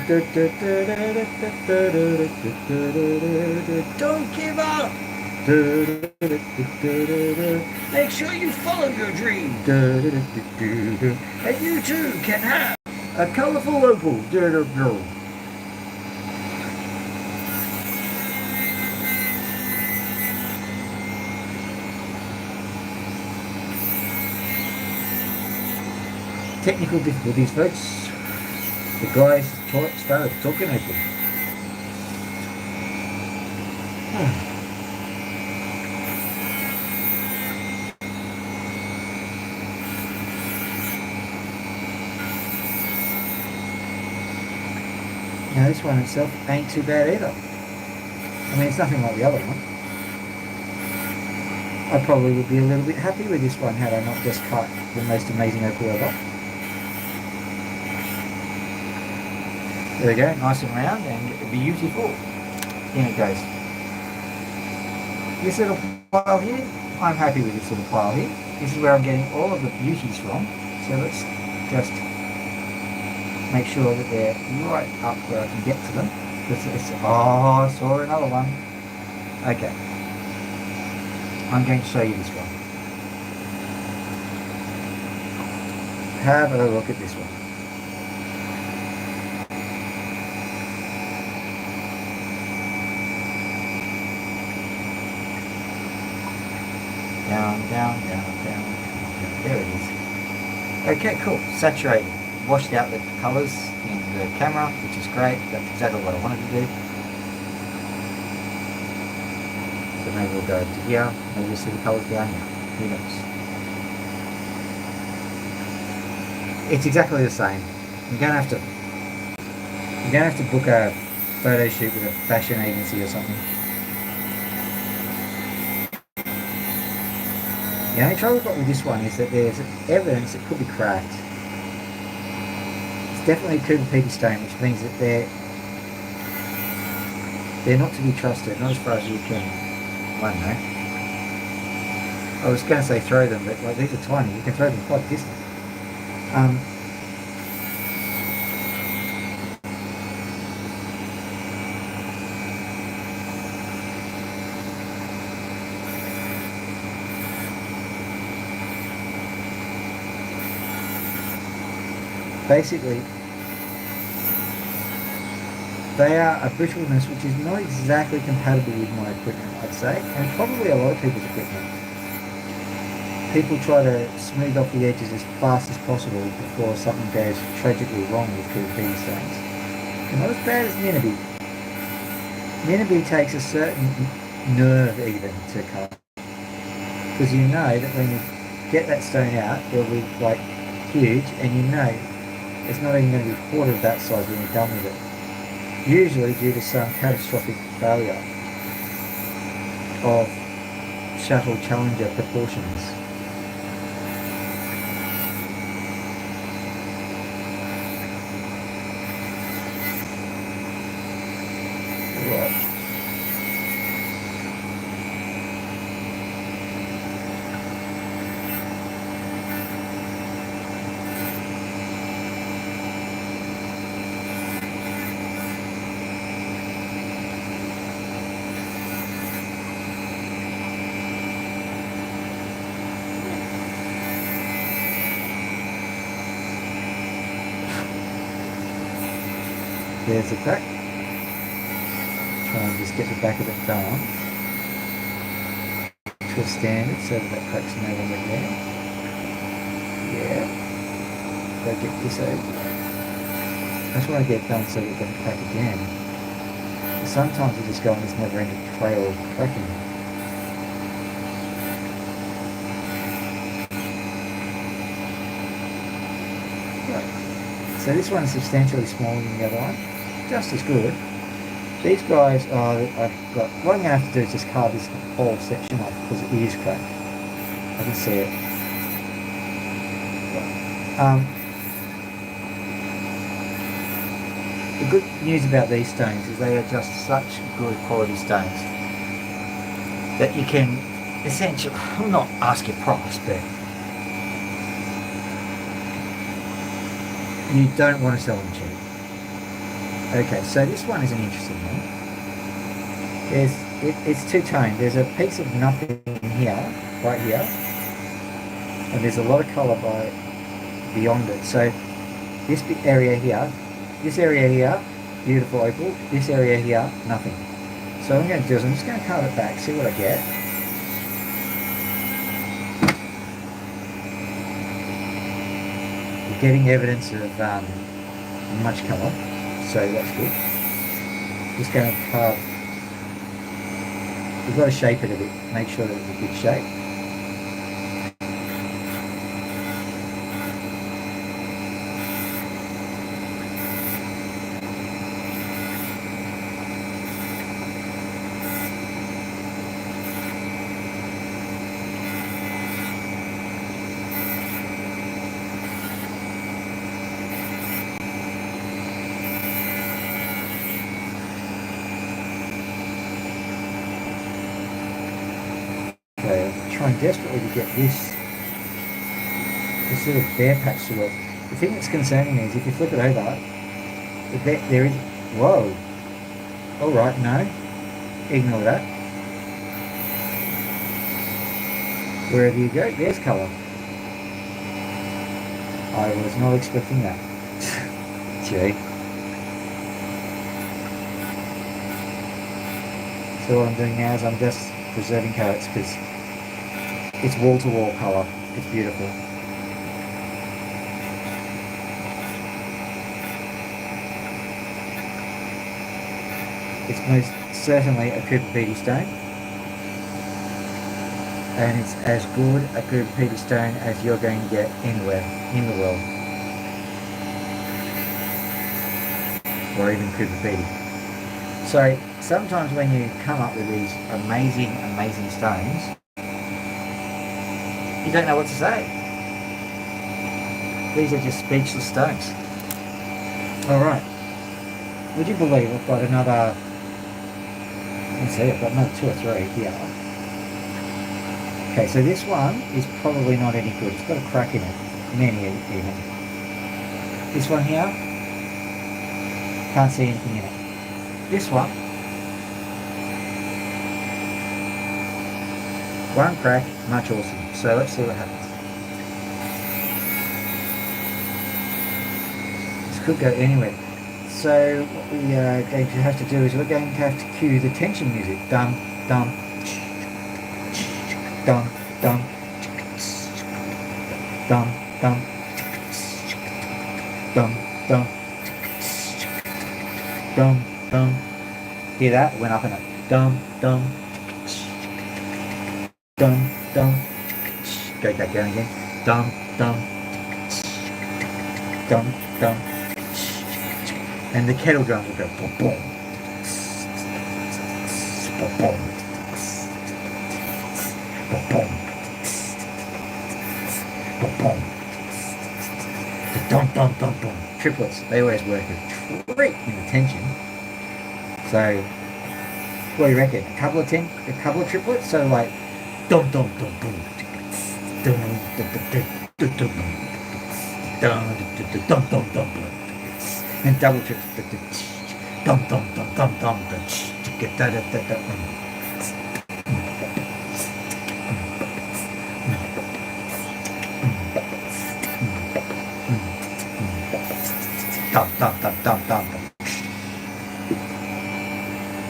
don't give up. Make sure you follow your dream. And you too can have a colourful opal. Technical difficulties, folks. The guys started talking opal. Now this one itself ain't too bad either. I mean, it's nothing like the other one. I probably would be a little bit happy with this one had I not just cut the most amazing opal ever. There we go, nice and round and beautiful. In it goes. This little pile here, I'm happy with this little pile here. This is where I'm getting all of the beauties from. So let's just make sure that they're right up where I can get to them. Oh, I saw another one. Okay. I'm going to show you this one. Have a look at this one. Down, down, down, down, down. There it is. Okay, cool. Saturated. Washed out the colours in the camera, which is great. That's exactly what I wanted to do. So maybe we'll go to here. Maybe you'll see the colours down here. Who knows? It's exactly the same. You're gonna have to book a photo shoot with a fashion agency or something. The only trouble I've got with this one is that there's evidence it could be cracked. It's definitely a Cooper Pedy stone, which means that they're not to be trusted, not as far as you can, I don't know. I was going to say throw them, but like these are tiny, you can throw them quite distant. Basically, they are a brittleness which is not exactly compatible with my equipment, I'd say, and probably a lot of people's equipment. People try to smooth off the edges as fast as possible before something goes tragically wrong with Cooper Pedy stones. They're not as bad as Nineveh. Nineveh takes a certain nerve even to cut, because you know that when you get that stone out, it'll be like huge, and you know it's not even going to be a quarter of that size when you're done with it. usually due to some catastrophic failure of shuttle Challenger proportions. Right. There's the crack. Try and just get the back of it down to a standard so that crack's no longer there. Yeah. Go get this over. That's why I get done so that it doesn't crack again. But sometimes you just go on this never-ending trail of cracking. Right. So this one's substantially smaller than the other one. Just as good. These guys are, what I'm going to have to do is just carve this whole section off because it is cracked. I can see it. The good news about these stones is they are just such good quality stones that you can essentially, I'll not ask your price, but you don't want to sell them cheap. Okay, so this one is an interesting one. It's two-toned. There's a piece of nothing here, right here, and there's a lot of colour beyond it. So this area here, beautiful opal. This area here, nothing. So what I'm going to do is I'm just going to carve it back, see what I get. You're getting evidence of much colour. So that's good. Just going to carve. We've got to shape it a bit. Make sure that it's a good shape. Okay, I'm trying desperately to get this sort of bare patch to work. The thing that's concerning me is if you flip it over, there is, whoa, alright, no, ignore that. Wherever you go, there's colour. I was not expecting that. Gee. So what I'm doing now is I'm just preserving carrots because it's wall-to-wall colour. It's beautiful. It's most certainly a Cooper Pedy stone, and it's as good a Cooper Pedy stone as you're going to get anywhere in the world, or even Cooper Pedy. So sometimes when you come up with these amazing stones, you don't know what to say. These are just speechless stones. Alright. Would you believe I've got another, let's see, I've got another 2 or 3 here. Okay, so this one is probably not any good. It's got a crack in it. Many even. This one here, can't see anything in it. This one, one crack, much awesome. So let's see what happens. This could go anywhere. So what we are going to have to do is we're going to have to cue the tension music. Dum, dum, dum, dum, dum, dum, dum, dum, dum, dum. Hear that? It went up in it. Dum, dum, dum, dum. Go back down again. Dum, dum, dum, dum, And the kettle drums will go boom, boom, boom, boom, boom, boom, boom, boom. Dum dum dum dum. Triplets, they always work a treat in the tension. So, what do you reckon? A couple of triplets. So like, dum dum dum dum, dum dum dum dum dum dum dum dum, and double triplets, dum dum dum dum dum, da da da da. Dum dum dum dum dum.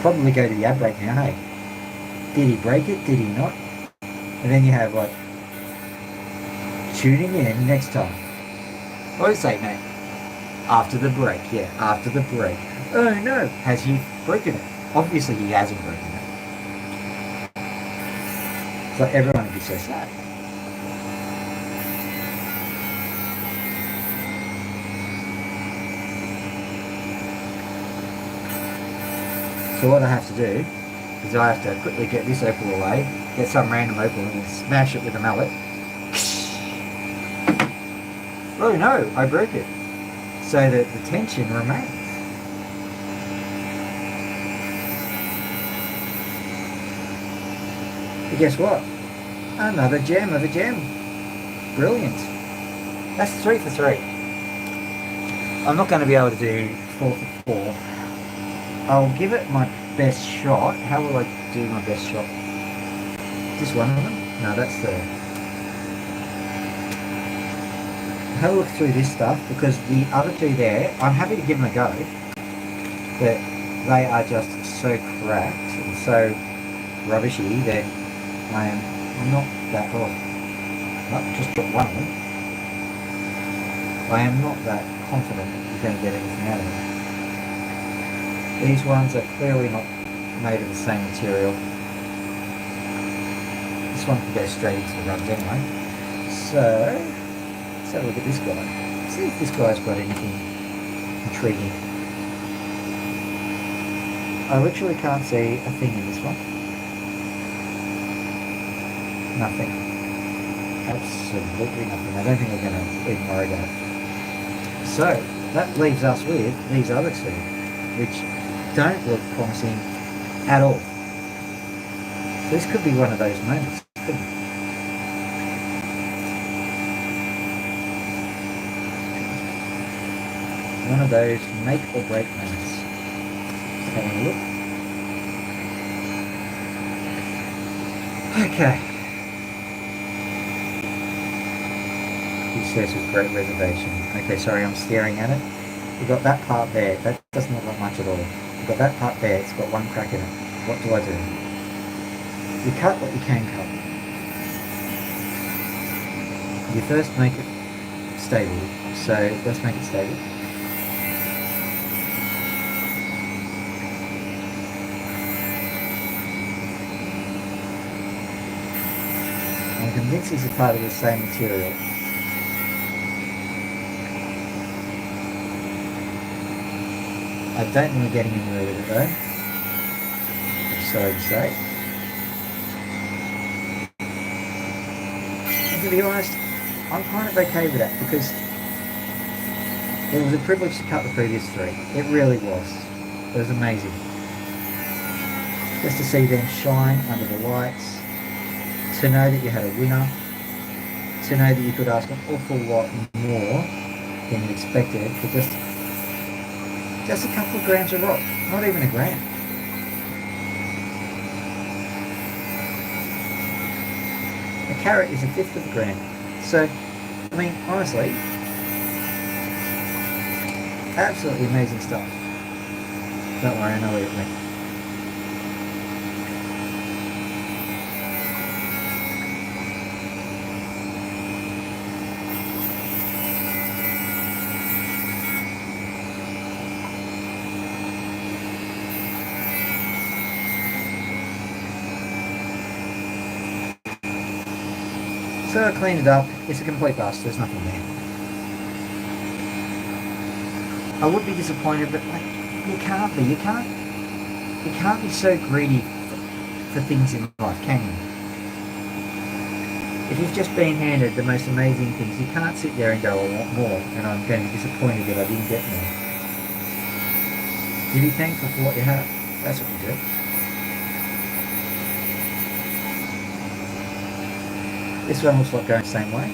Probably go to the ad break now, hey? Did he break it? Did he not? And then you have like tuning in next time. What did I say, mate? After the break, yeah, after the break. Oh no, has he broken it? Obviously he hasn't broken it. So everyone would be so sad. So what I have to do is I have to quickly get this opal away, get some random opal and smash it with a mallet. Oh no, I broke it. So that the tension remains. But guess what? Another gem of a gem. Brilliant. That's 3 for 3. I'm not going to be able to do 4 for 4. I'll give it my best shot. How will I do my best shot? Just one of them? No, that's the... Have a look through this stuff, because the other two there, I'm happy to give them a go, but they are just so cracked and so rubbishy that I'm not that... Oh, not just got one of them. I am not that confident that you're going to get anything out of it. These ones are clearly not made of the same material. This one can go straight into the rubs anyway. So, let's have a look at this guy. See if this guy's got anything intriguing. I literally can't see a thing in this one. Nothing. Absolutely nothing. I don't think we're going to even worry about it. So, that leaves us with these other two, which don't look promising at all. This could be one of those moments, couldn't it? One of those make or break moments. Just having a look. Okay. He says with great reservation. Okay, sorry, I'm staring at it. We've got that part there. That doesn't look like much at all. We've got that part there. It's got one crack in it. What do I do? You cut what you can cut. You first make it stable. So let's make it stable. I'm convinced these are part of the same material. I don't think we're getting anywhere with it though. I'm sorry to say. And to be honest, I'm kind of okay with that, because it was a privilege to cut the previous 3. It really was. It was amazing. Just to see them shine under the lights, to know that you had a winner, to know that you could ask an awful lot more than you expected for just a couple of grams of rock, not even a gram. A carat is 1/5 of a gram. So, I mean, honestly, absolutely amazing stuff. Don't worry, I know what it means. So I cleaned it up. It's a complete bust. There's nothing there. I would be disappointed, but like, you can't be. You can't be so greedy for things in life, can you? If you've just been handed the most amazing things, you can't sit there and go, I want more, and I'm going to be disappointed that I didn't get more. You be thankful for what you have. That's what you do. This one looks like going the same way.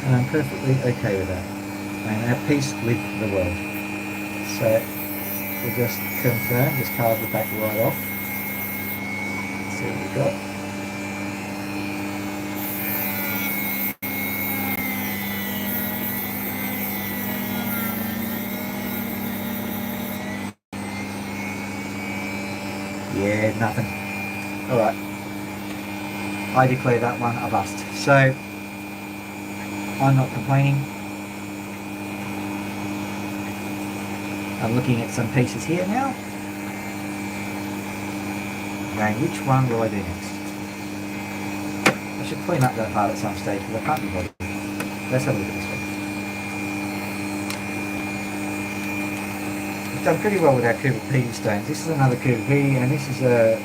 And I'm perfectly okay with that. I'm at peace with the world. So we'll just confirm, just carve the back right off. See what we've got. Yeah, nothing. Alright. I declare that one a bust. So, I'm not complaining. I'm looking at some pieces here now. Going, which one will I do next? I should clean up that part at some stage, because I can't be bothered. Let's have a look at this one. We've done pretty well with our Cooper stones. This is another Cooper, and this is a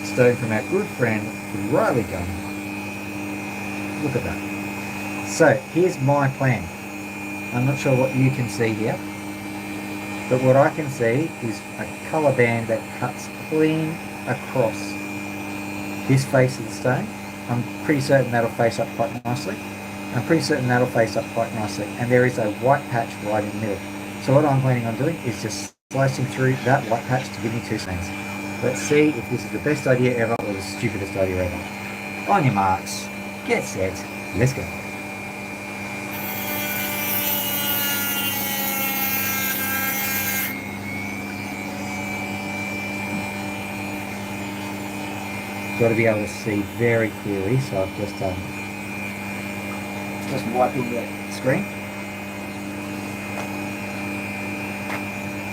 stone from our good friend Riley Gunn. Look at that. So here's my plan. I'm not sure what you can see here, but what I can see is a colour band that cuts clean across this face of the stone. I'm pretty certain that'll face up quite nicely. I'm pretty certain that'll face up quite nicely, and there is a white patch right in the middle. So what I'm planning on doing is just slicing through that white patch to give me two stones. Let's see if this is the best idea ever or the stupidest idea ever. On your marks, get set, let's go. Got to be able to see very clearly, so I've just wiping the screen.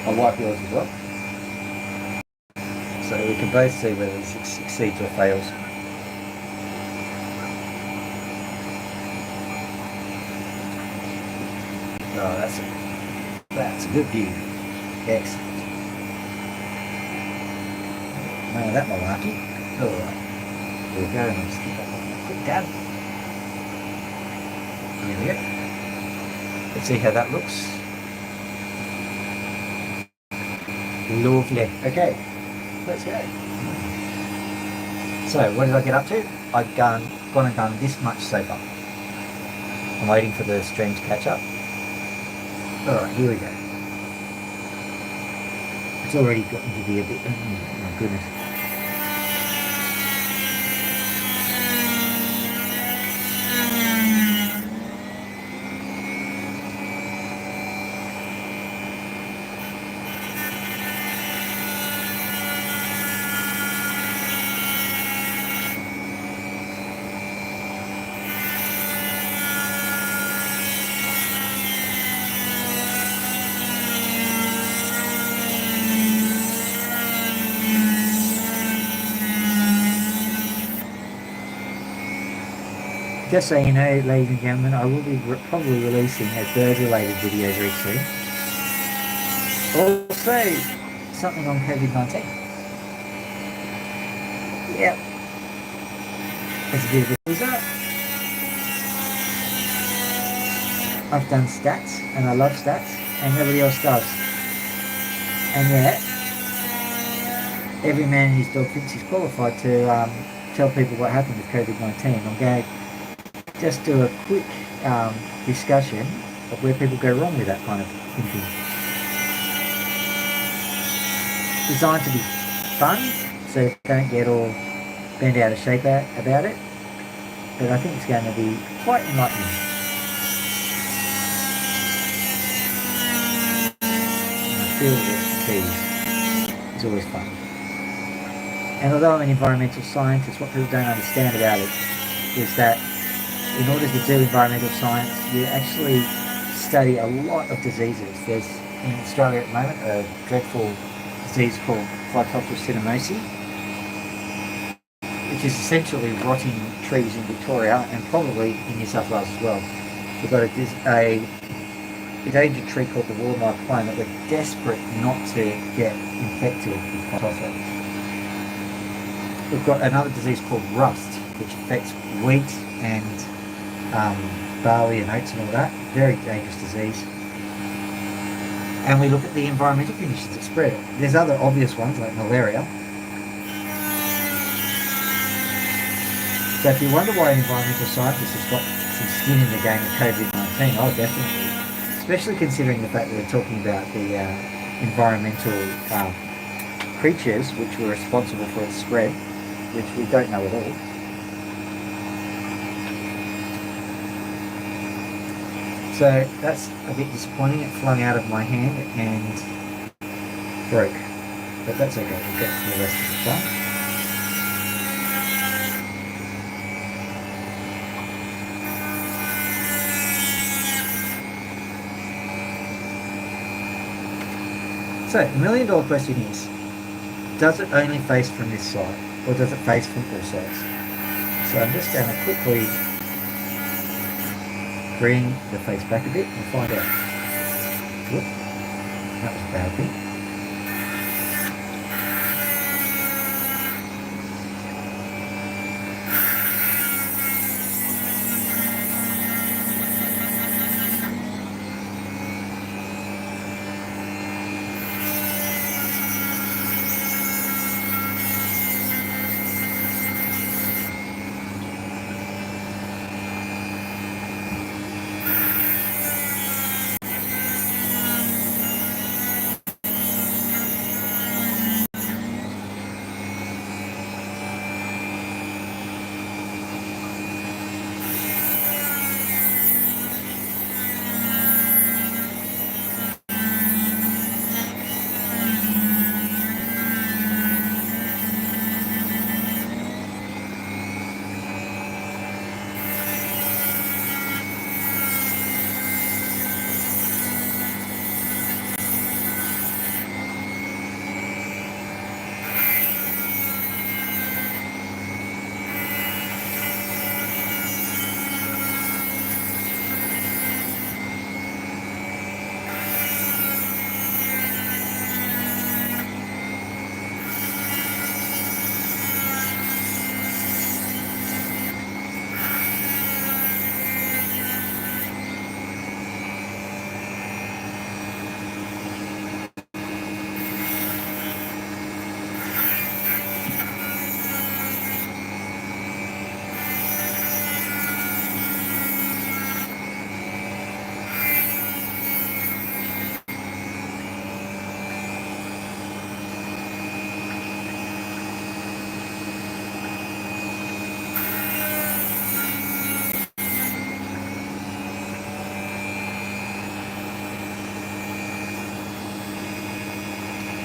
I'll wipe yours as well, so we can both see whether this succeeds or fails. Oh, that's a good view. Excellent. None of that malarkey. Alright. There we go. Let's give that one a quick dab. There we go. Let's see how that looks. Lovely. Okay. Let's go. So, what did I get up to? I've gone and done this much so far. I'm waiting for the stream to catch up. Alright, here we go. It's already gotten to be a bit... Oh my goodness. Just so you know, ladies and gentlemen, I will be probably releasing a bird-related video very soon. Also, something on COVID-19. Yep. It's a bit of a teaser. I've done stats, and I love stats, and nobody else does. And yet, every man and his dog thinks he's qualified to tell people what happened with COVID-19. I'm going to just do a quick discussion of where people go wrong with that kind of thinking. Designed to be fun, so don't get all bent out of shape about it, but I think it's going to be quite enlightening. And I feel that it's always fun. And although I'm an environmental scientist, what people don't understand about it is that in order to do environmental science, you actually study a lot of diseases. There's, in Australia at the moment, a dreadful disease called Phytophthora cinemosi, which which is essentially rotting trees in Victoria and probably in New South Wales as well. We've got a endangered tree called the Warlike Pine that we're desperate not to get infected with phytophthora. We've got another disease called rust, which affects wheat and barley and oats and all that. Very dangerous disease. And we look at the environmental conditions that spread it. There's other obvious ones like malaria. So if you wonder why an environmental scientist has got some skin in the game of COVID-19, oh definitely. Especially considering the fact that we're talking about the environmental creatures which were responsible for its spread, which we don't know at all. So that's a bit disappointing. It flung out of my hand and broke. But that's okay, we'll get to the rest of it done. So, the $1,000,000 question is, does it only face from this side, or does it face from all sides? So I'm just going to quickly bring the face back a bit and find out. Whoop, that was a bad thing.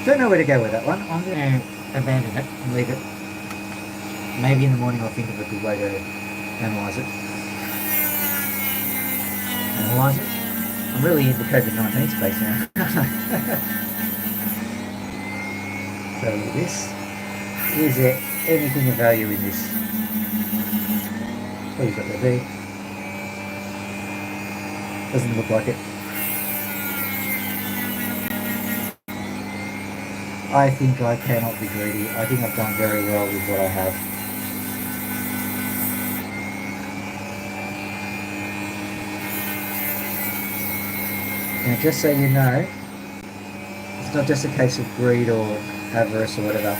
Don't know where to go with that one. I'm going to abandon it and leave it. Maybe in the morning I'll think of a good way to analyse it. Analyse it? I'm really into COVID-19 space now. So this, is there anything of value in this? Please let there be. Doesn't look like it. I think I cannot be greedy. I think I've done very well with what I have. Now just so you know, it's not just a case of greed or avarice or whatever.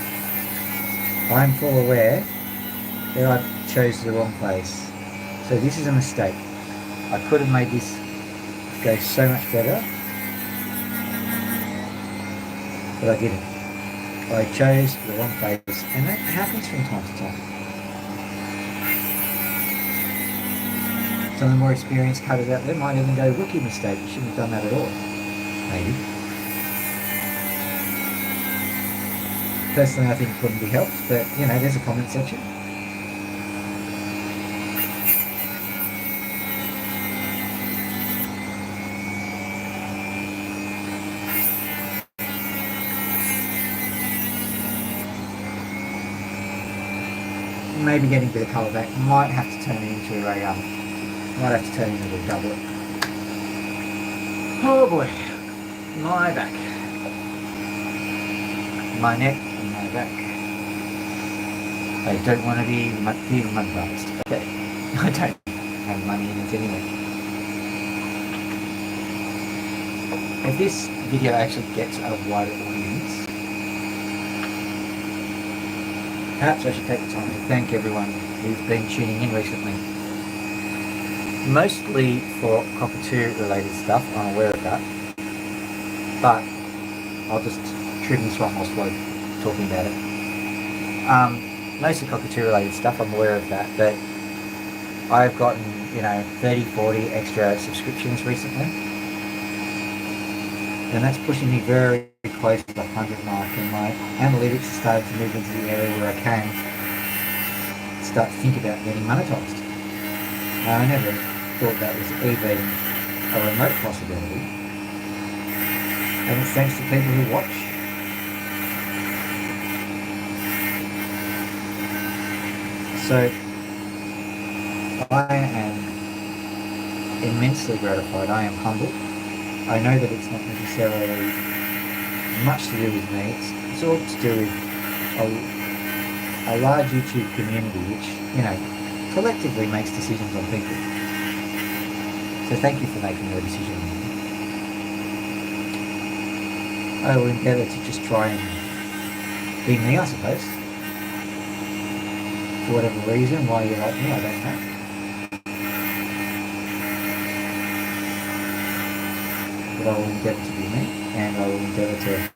I'm full aware that I chose the wrong place. So this is a mistake. I could have made this go so much better, but I didn't. I chose the wrong place, and that happens from time to time. Some of the more experienced cutters out there might even go, rookie mistake, you shouldn't have done that at all. Maybe. Personally, I think it couldn't be helped, but you know, there's a comment section. maybe getting a bit of colour back. Might have to turn it into a doublet. Oh boy, my back, my neck, and my back. I don't want to be mud-based. Okay, I don't have money in it anyway. If this video actually gets a wider audience, perhaps I should take the time to thank everyone who's been tuning in recently. Mostly for cockatoo related stuff, I'm aware of that. But I'll just trim this one whilst we're talking about it. Mostly cockatoo related stuff, I'm aware of that, but I've gotten, 30, 40 extra subscriptions recently. And that's pushing me very close to the 100 mark, and my analytics are starting to move into the area where I can start to think about getting monetized. Now, I never thought that was even a remote possibility. And it's thanks to people who watch. So I am immensely gratified. I am humbled. I know that it's not necessarily much to do with me. It's all to do with a large YouTube community which, collectively makes decisions on people. So thank you for making your decision on me. I will endeavour to just try and be me, I suppose. For whatever reason, why you like me, I don't know. But I will endeavour to be me, and I will endeavour to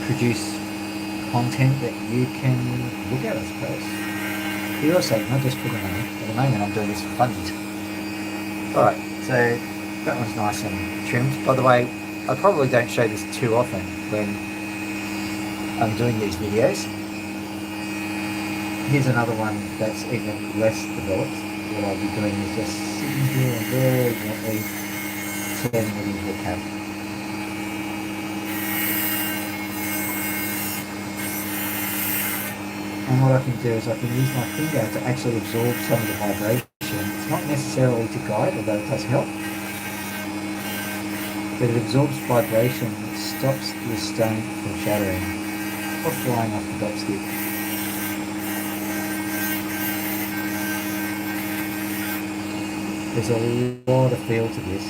produce content that you can look at, I suppose. For your sake, not just for the money. At the moment I'm doing this for funsies. Alright, so that one's nice and trimmed. By the way, I probably don't show this too often when I'm doing these videos. Here's another one that's even less developed. What I'll be doing is just sitting here and very gently turning it into a cap. And what I can do is I can use my finger to actually absorb some of the vibration. It's not necessarily to guide, although it does help. But it absorbs vibration that stops the stone from shattering or flying off the dot stick. There's a lot of feel to this.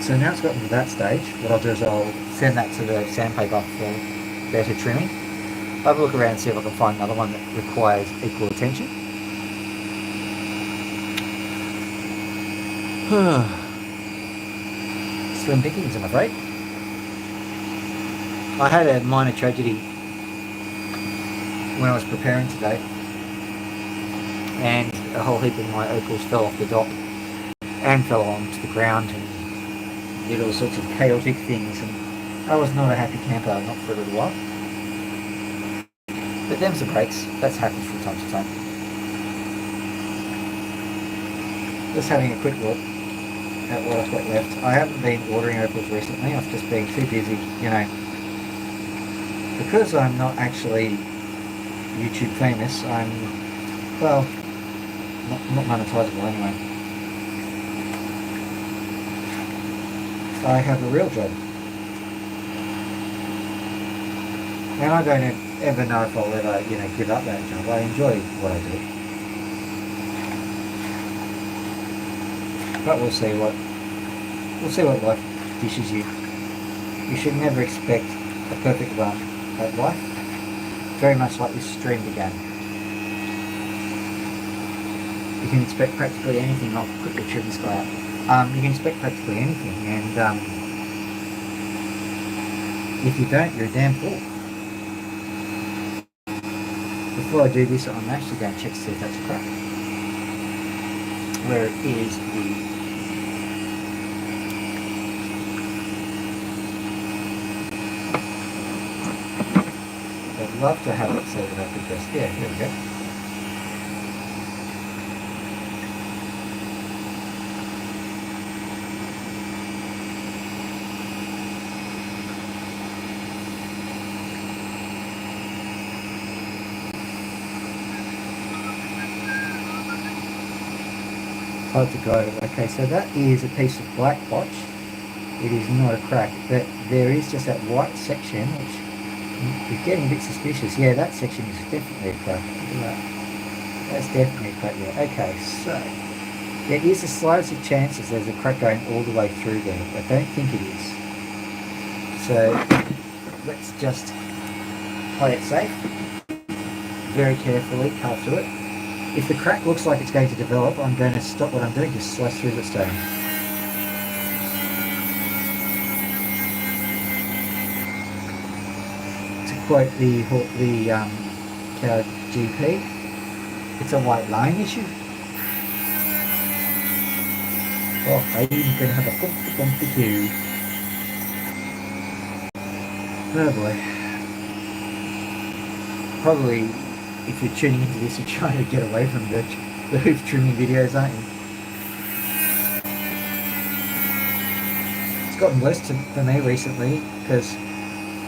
So now it's gotten to that stage, what I'll do is I'll send that to the sandpaper for better trimming. I'll have a look around and see if I can find another one that requires equal attention. Slim pickings, I'm afraid. I had a minor tragedy when I was preparing today, and a whole heap of my opals fell off the dock and fell onto the ground and did all sorts of chaotic things, and I was not a happy camper, not for a little while. But them's the breaks. That's happened from time to time. Just having a quick look at what I've got left. I haven't been ordering opals recently. I've just been too busy, because I'm not actually YouTube famous. I'm, well, not monetizable anyway. I have a real job. And I don't ever know if I'll ever, give up that job. I enjoy what I do. But we'll see what life dishes you. You should never expect a perfect run at life. Very much like this stream began. You can expect practically anything. I'll quickly trim this guy out. You can expect practically anything, and if you don't, you're a damn fool. Before I do this, I'm actually going to check to see if that's a crack. where is the I'd love to have it so that I could just, yeah, there we go. Hard to go. Okay, so that is a piece of black botch. It is not a crack, but there is just that white section which is getting a bit suspicious. Yeah, that section is definitely a crack. Look at that. That's definitely a crack there. Okay, so there is the slightest of chances there's a crack going all the way through there. I don't think it is. So let's just play it safe. Very carefully cut through it. If the crack looks like it's going to develop, I'm going to stop what I'm doing, just slice through the stone. To quote the cow GP, it's a white line issue. Oh, I'm going to have a bumpy queue. Oh boy. Probably, if you're tuning into this, you're trying to get away from the hoof trimming videos, aren't you? It's gotten worse for me recently because,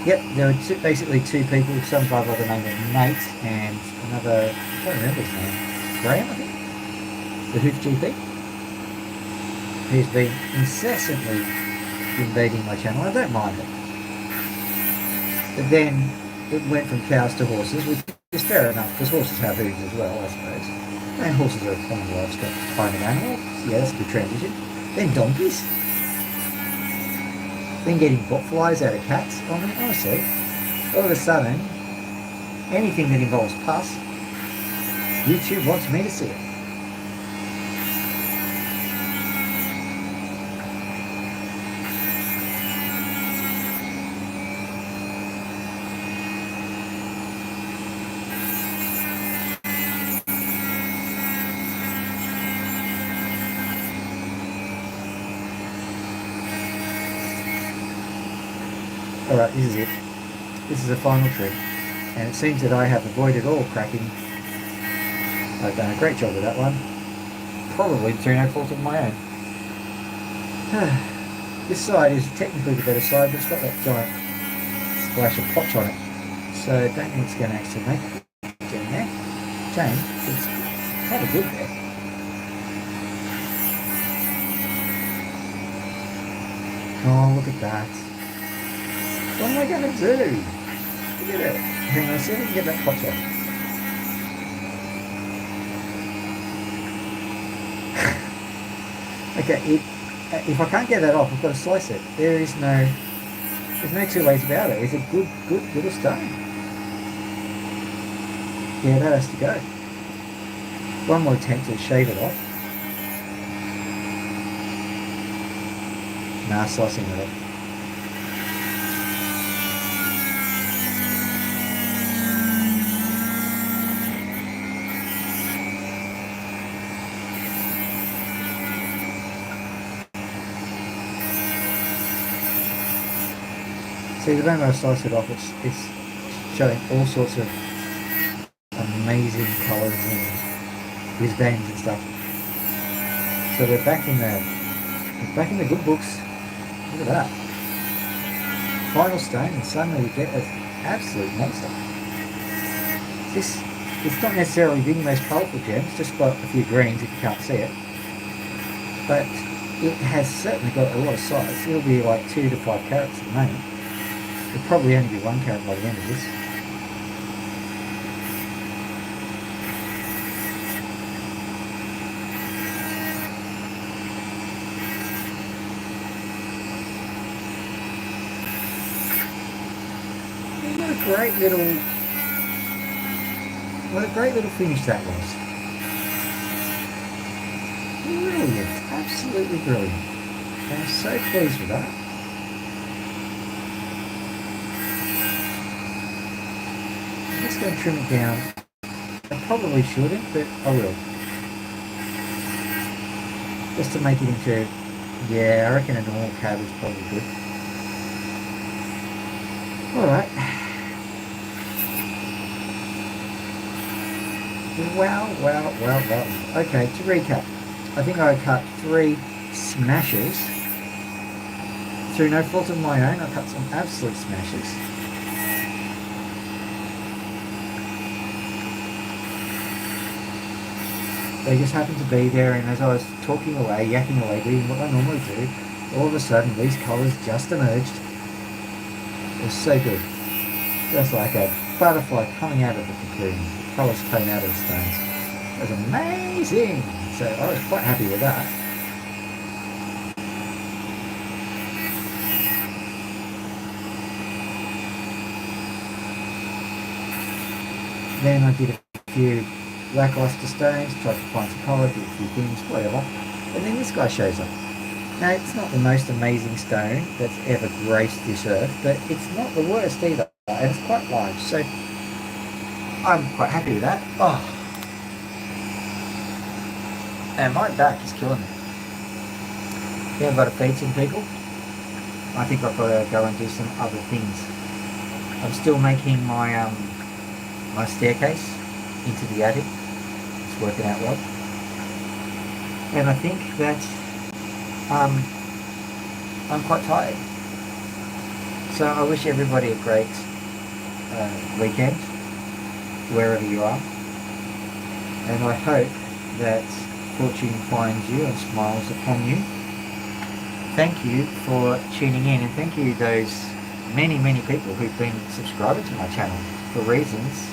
yep, there were basically two people, some guy by the name of Nate and another, I can't remember his name, Graham, I think, the hoof GP, who's been incessantly invading my channel. I don't mind it. But then it went from cows to horses, which is fair enough, because horses have hooves as well, I suppose. And horses are a common livestock kind of animal. Yeah, that's a good transition. Then donkeys. Then getting botflies out of cats. I mean, honestly, all of a sudden, anything that involves pus, YouTube wants me to see it. Alright, this is it. This is the final trim. And it seems that I have avoided all cracking. I've done a great job with that one. Probably through no fault of my own. This side is technically the better side, but it's got that giant splash of potch on it. So I don't think it's going to actually make it in there. Change. It's kind of good there. Oh, look at that. What am I going to do? Look at it. Hang on, see if I can get that potch off. Okay, if I can't get that off, I've got to slice it. There's no two ways about it. It's a good little stone. Yeah, that has to go. One more attempt to shave it off. Nah, slicing it off. See, the moment I slice it off, it's showing all sorts of amazing colours and whiz bangs and stuff. So we're back in the good books. Look at that. Final stone, and suddenly we get an absolute monster. It's not necessarily the most colourful gem, it's just got a few greens if you can't see it. But it has certainly got a lot of size. It'll be like 2 to 5 carats at the moment. It'll probably only be 1 carat by the end of this. What a great little finish that was. Brilliant, absolutely brilliant. I'm so pleased with that. I'm just going to trim it down. I probably shouldn't, but I will. just to make it into, yeah, I reckon a normal cab is probably good. Alright. Well. Okay, to recap. I think I cut 3 smashes. Through no fault of my own, I cut some absolute smashes. They just happened to be there, and as I was talking away, yakking away, doing what I normally do, all of a sudden these colours just emerged. It was so good. Just like a butterfly coming out of the cocoon. The colours came out of the stones. It was amazing! So I was quite happy with that. Then I did a few lackluster stones, tried to find some colour, did a few things, whatever. And then this guy shows up. Now, it's not the most amazing stone that's ever graced this earth, but it's not the worst either, and it's quite large, so I'm quite happy with that. Oh, and my back is killing me. Yeah, I've got to feed some people. I think I've got to go and do some other things. I'm still making my my staircase into the attic. It's working out well, and I think that I'm quite tired. So I wish everybody a great weekend, wherever you are. And I hope that fortune finds you and smiles upon you. Thank you for tuning in, and thank you those many people who've been subscribing to my channel for reasons,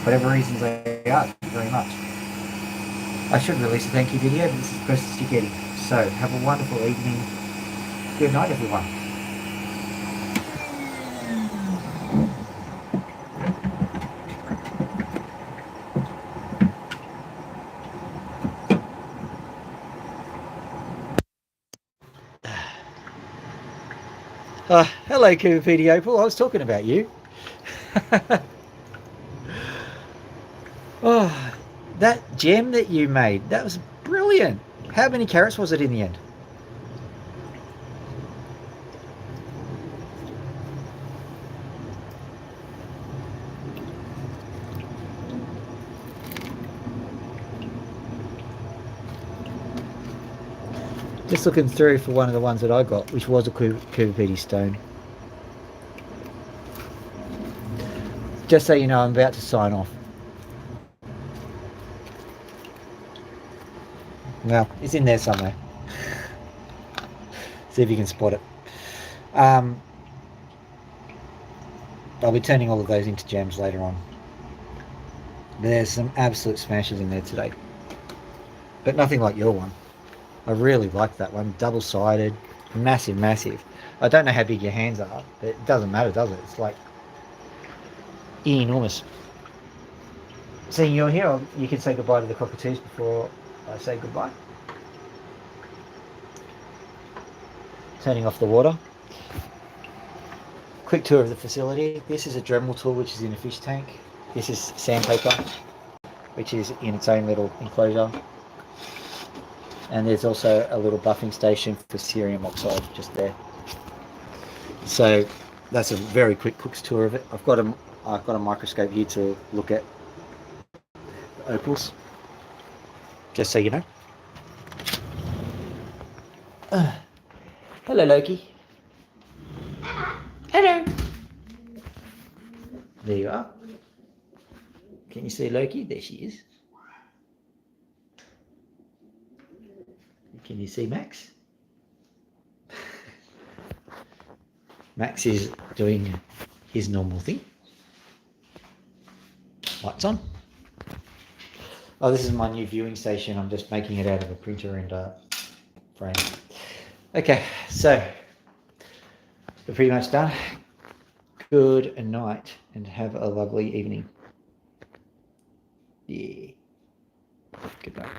whatever reasons they are. Thank you very much. I should release a thank you video, but this is the closest you're getting. So, have a wonderful evening. Good night, everyone. Hello, Cooper Opal. I was talking about you. Oh, that gem that you made, that was brilliant. How many carats was it in the end? Just looking through for one of the ones that I got, which was a Cooper stone. Just so you know, I'm about to sign off. Well, it's in there somewhere. See if you can spot it. I'll be turning all of those into gems later on. There's some absolute smashes in there today, but nothing like your one. I really like that one. Double-sided, massive. I don't know how big your hands are, but it doesn't matter, does it? It's like enormous. Seeing you're here, you can say goodbye to the cockatoos before I say goodbye. Turning off the water. Quick tour of the facility. This is a Dremel tool, which is in a fish tank. This is sandpaper, which is in its own little enclosure. And there's also a little buffing station for cerium oxide just there. So that's a very quick cook's tour of it. I've got a microscope here to look at the opals, just so you know. Hello, Loki. Hello. There you are. Can you see Loki? There she is. Can you see Max? Max is doing his normal thing. Lights on. Oh, this is my new viewing station. I'm just making it out of a printer and frame. Okay, so we're pretty much done. Good night and have a lovely evening. Yeah. Goodbye.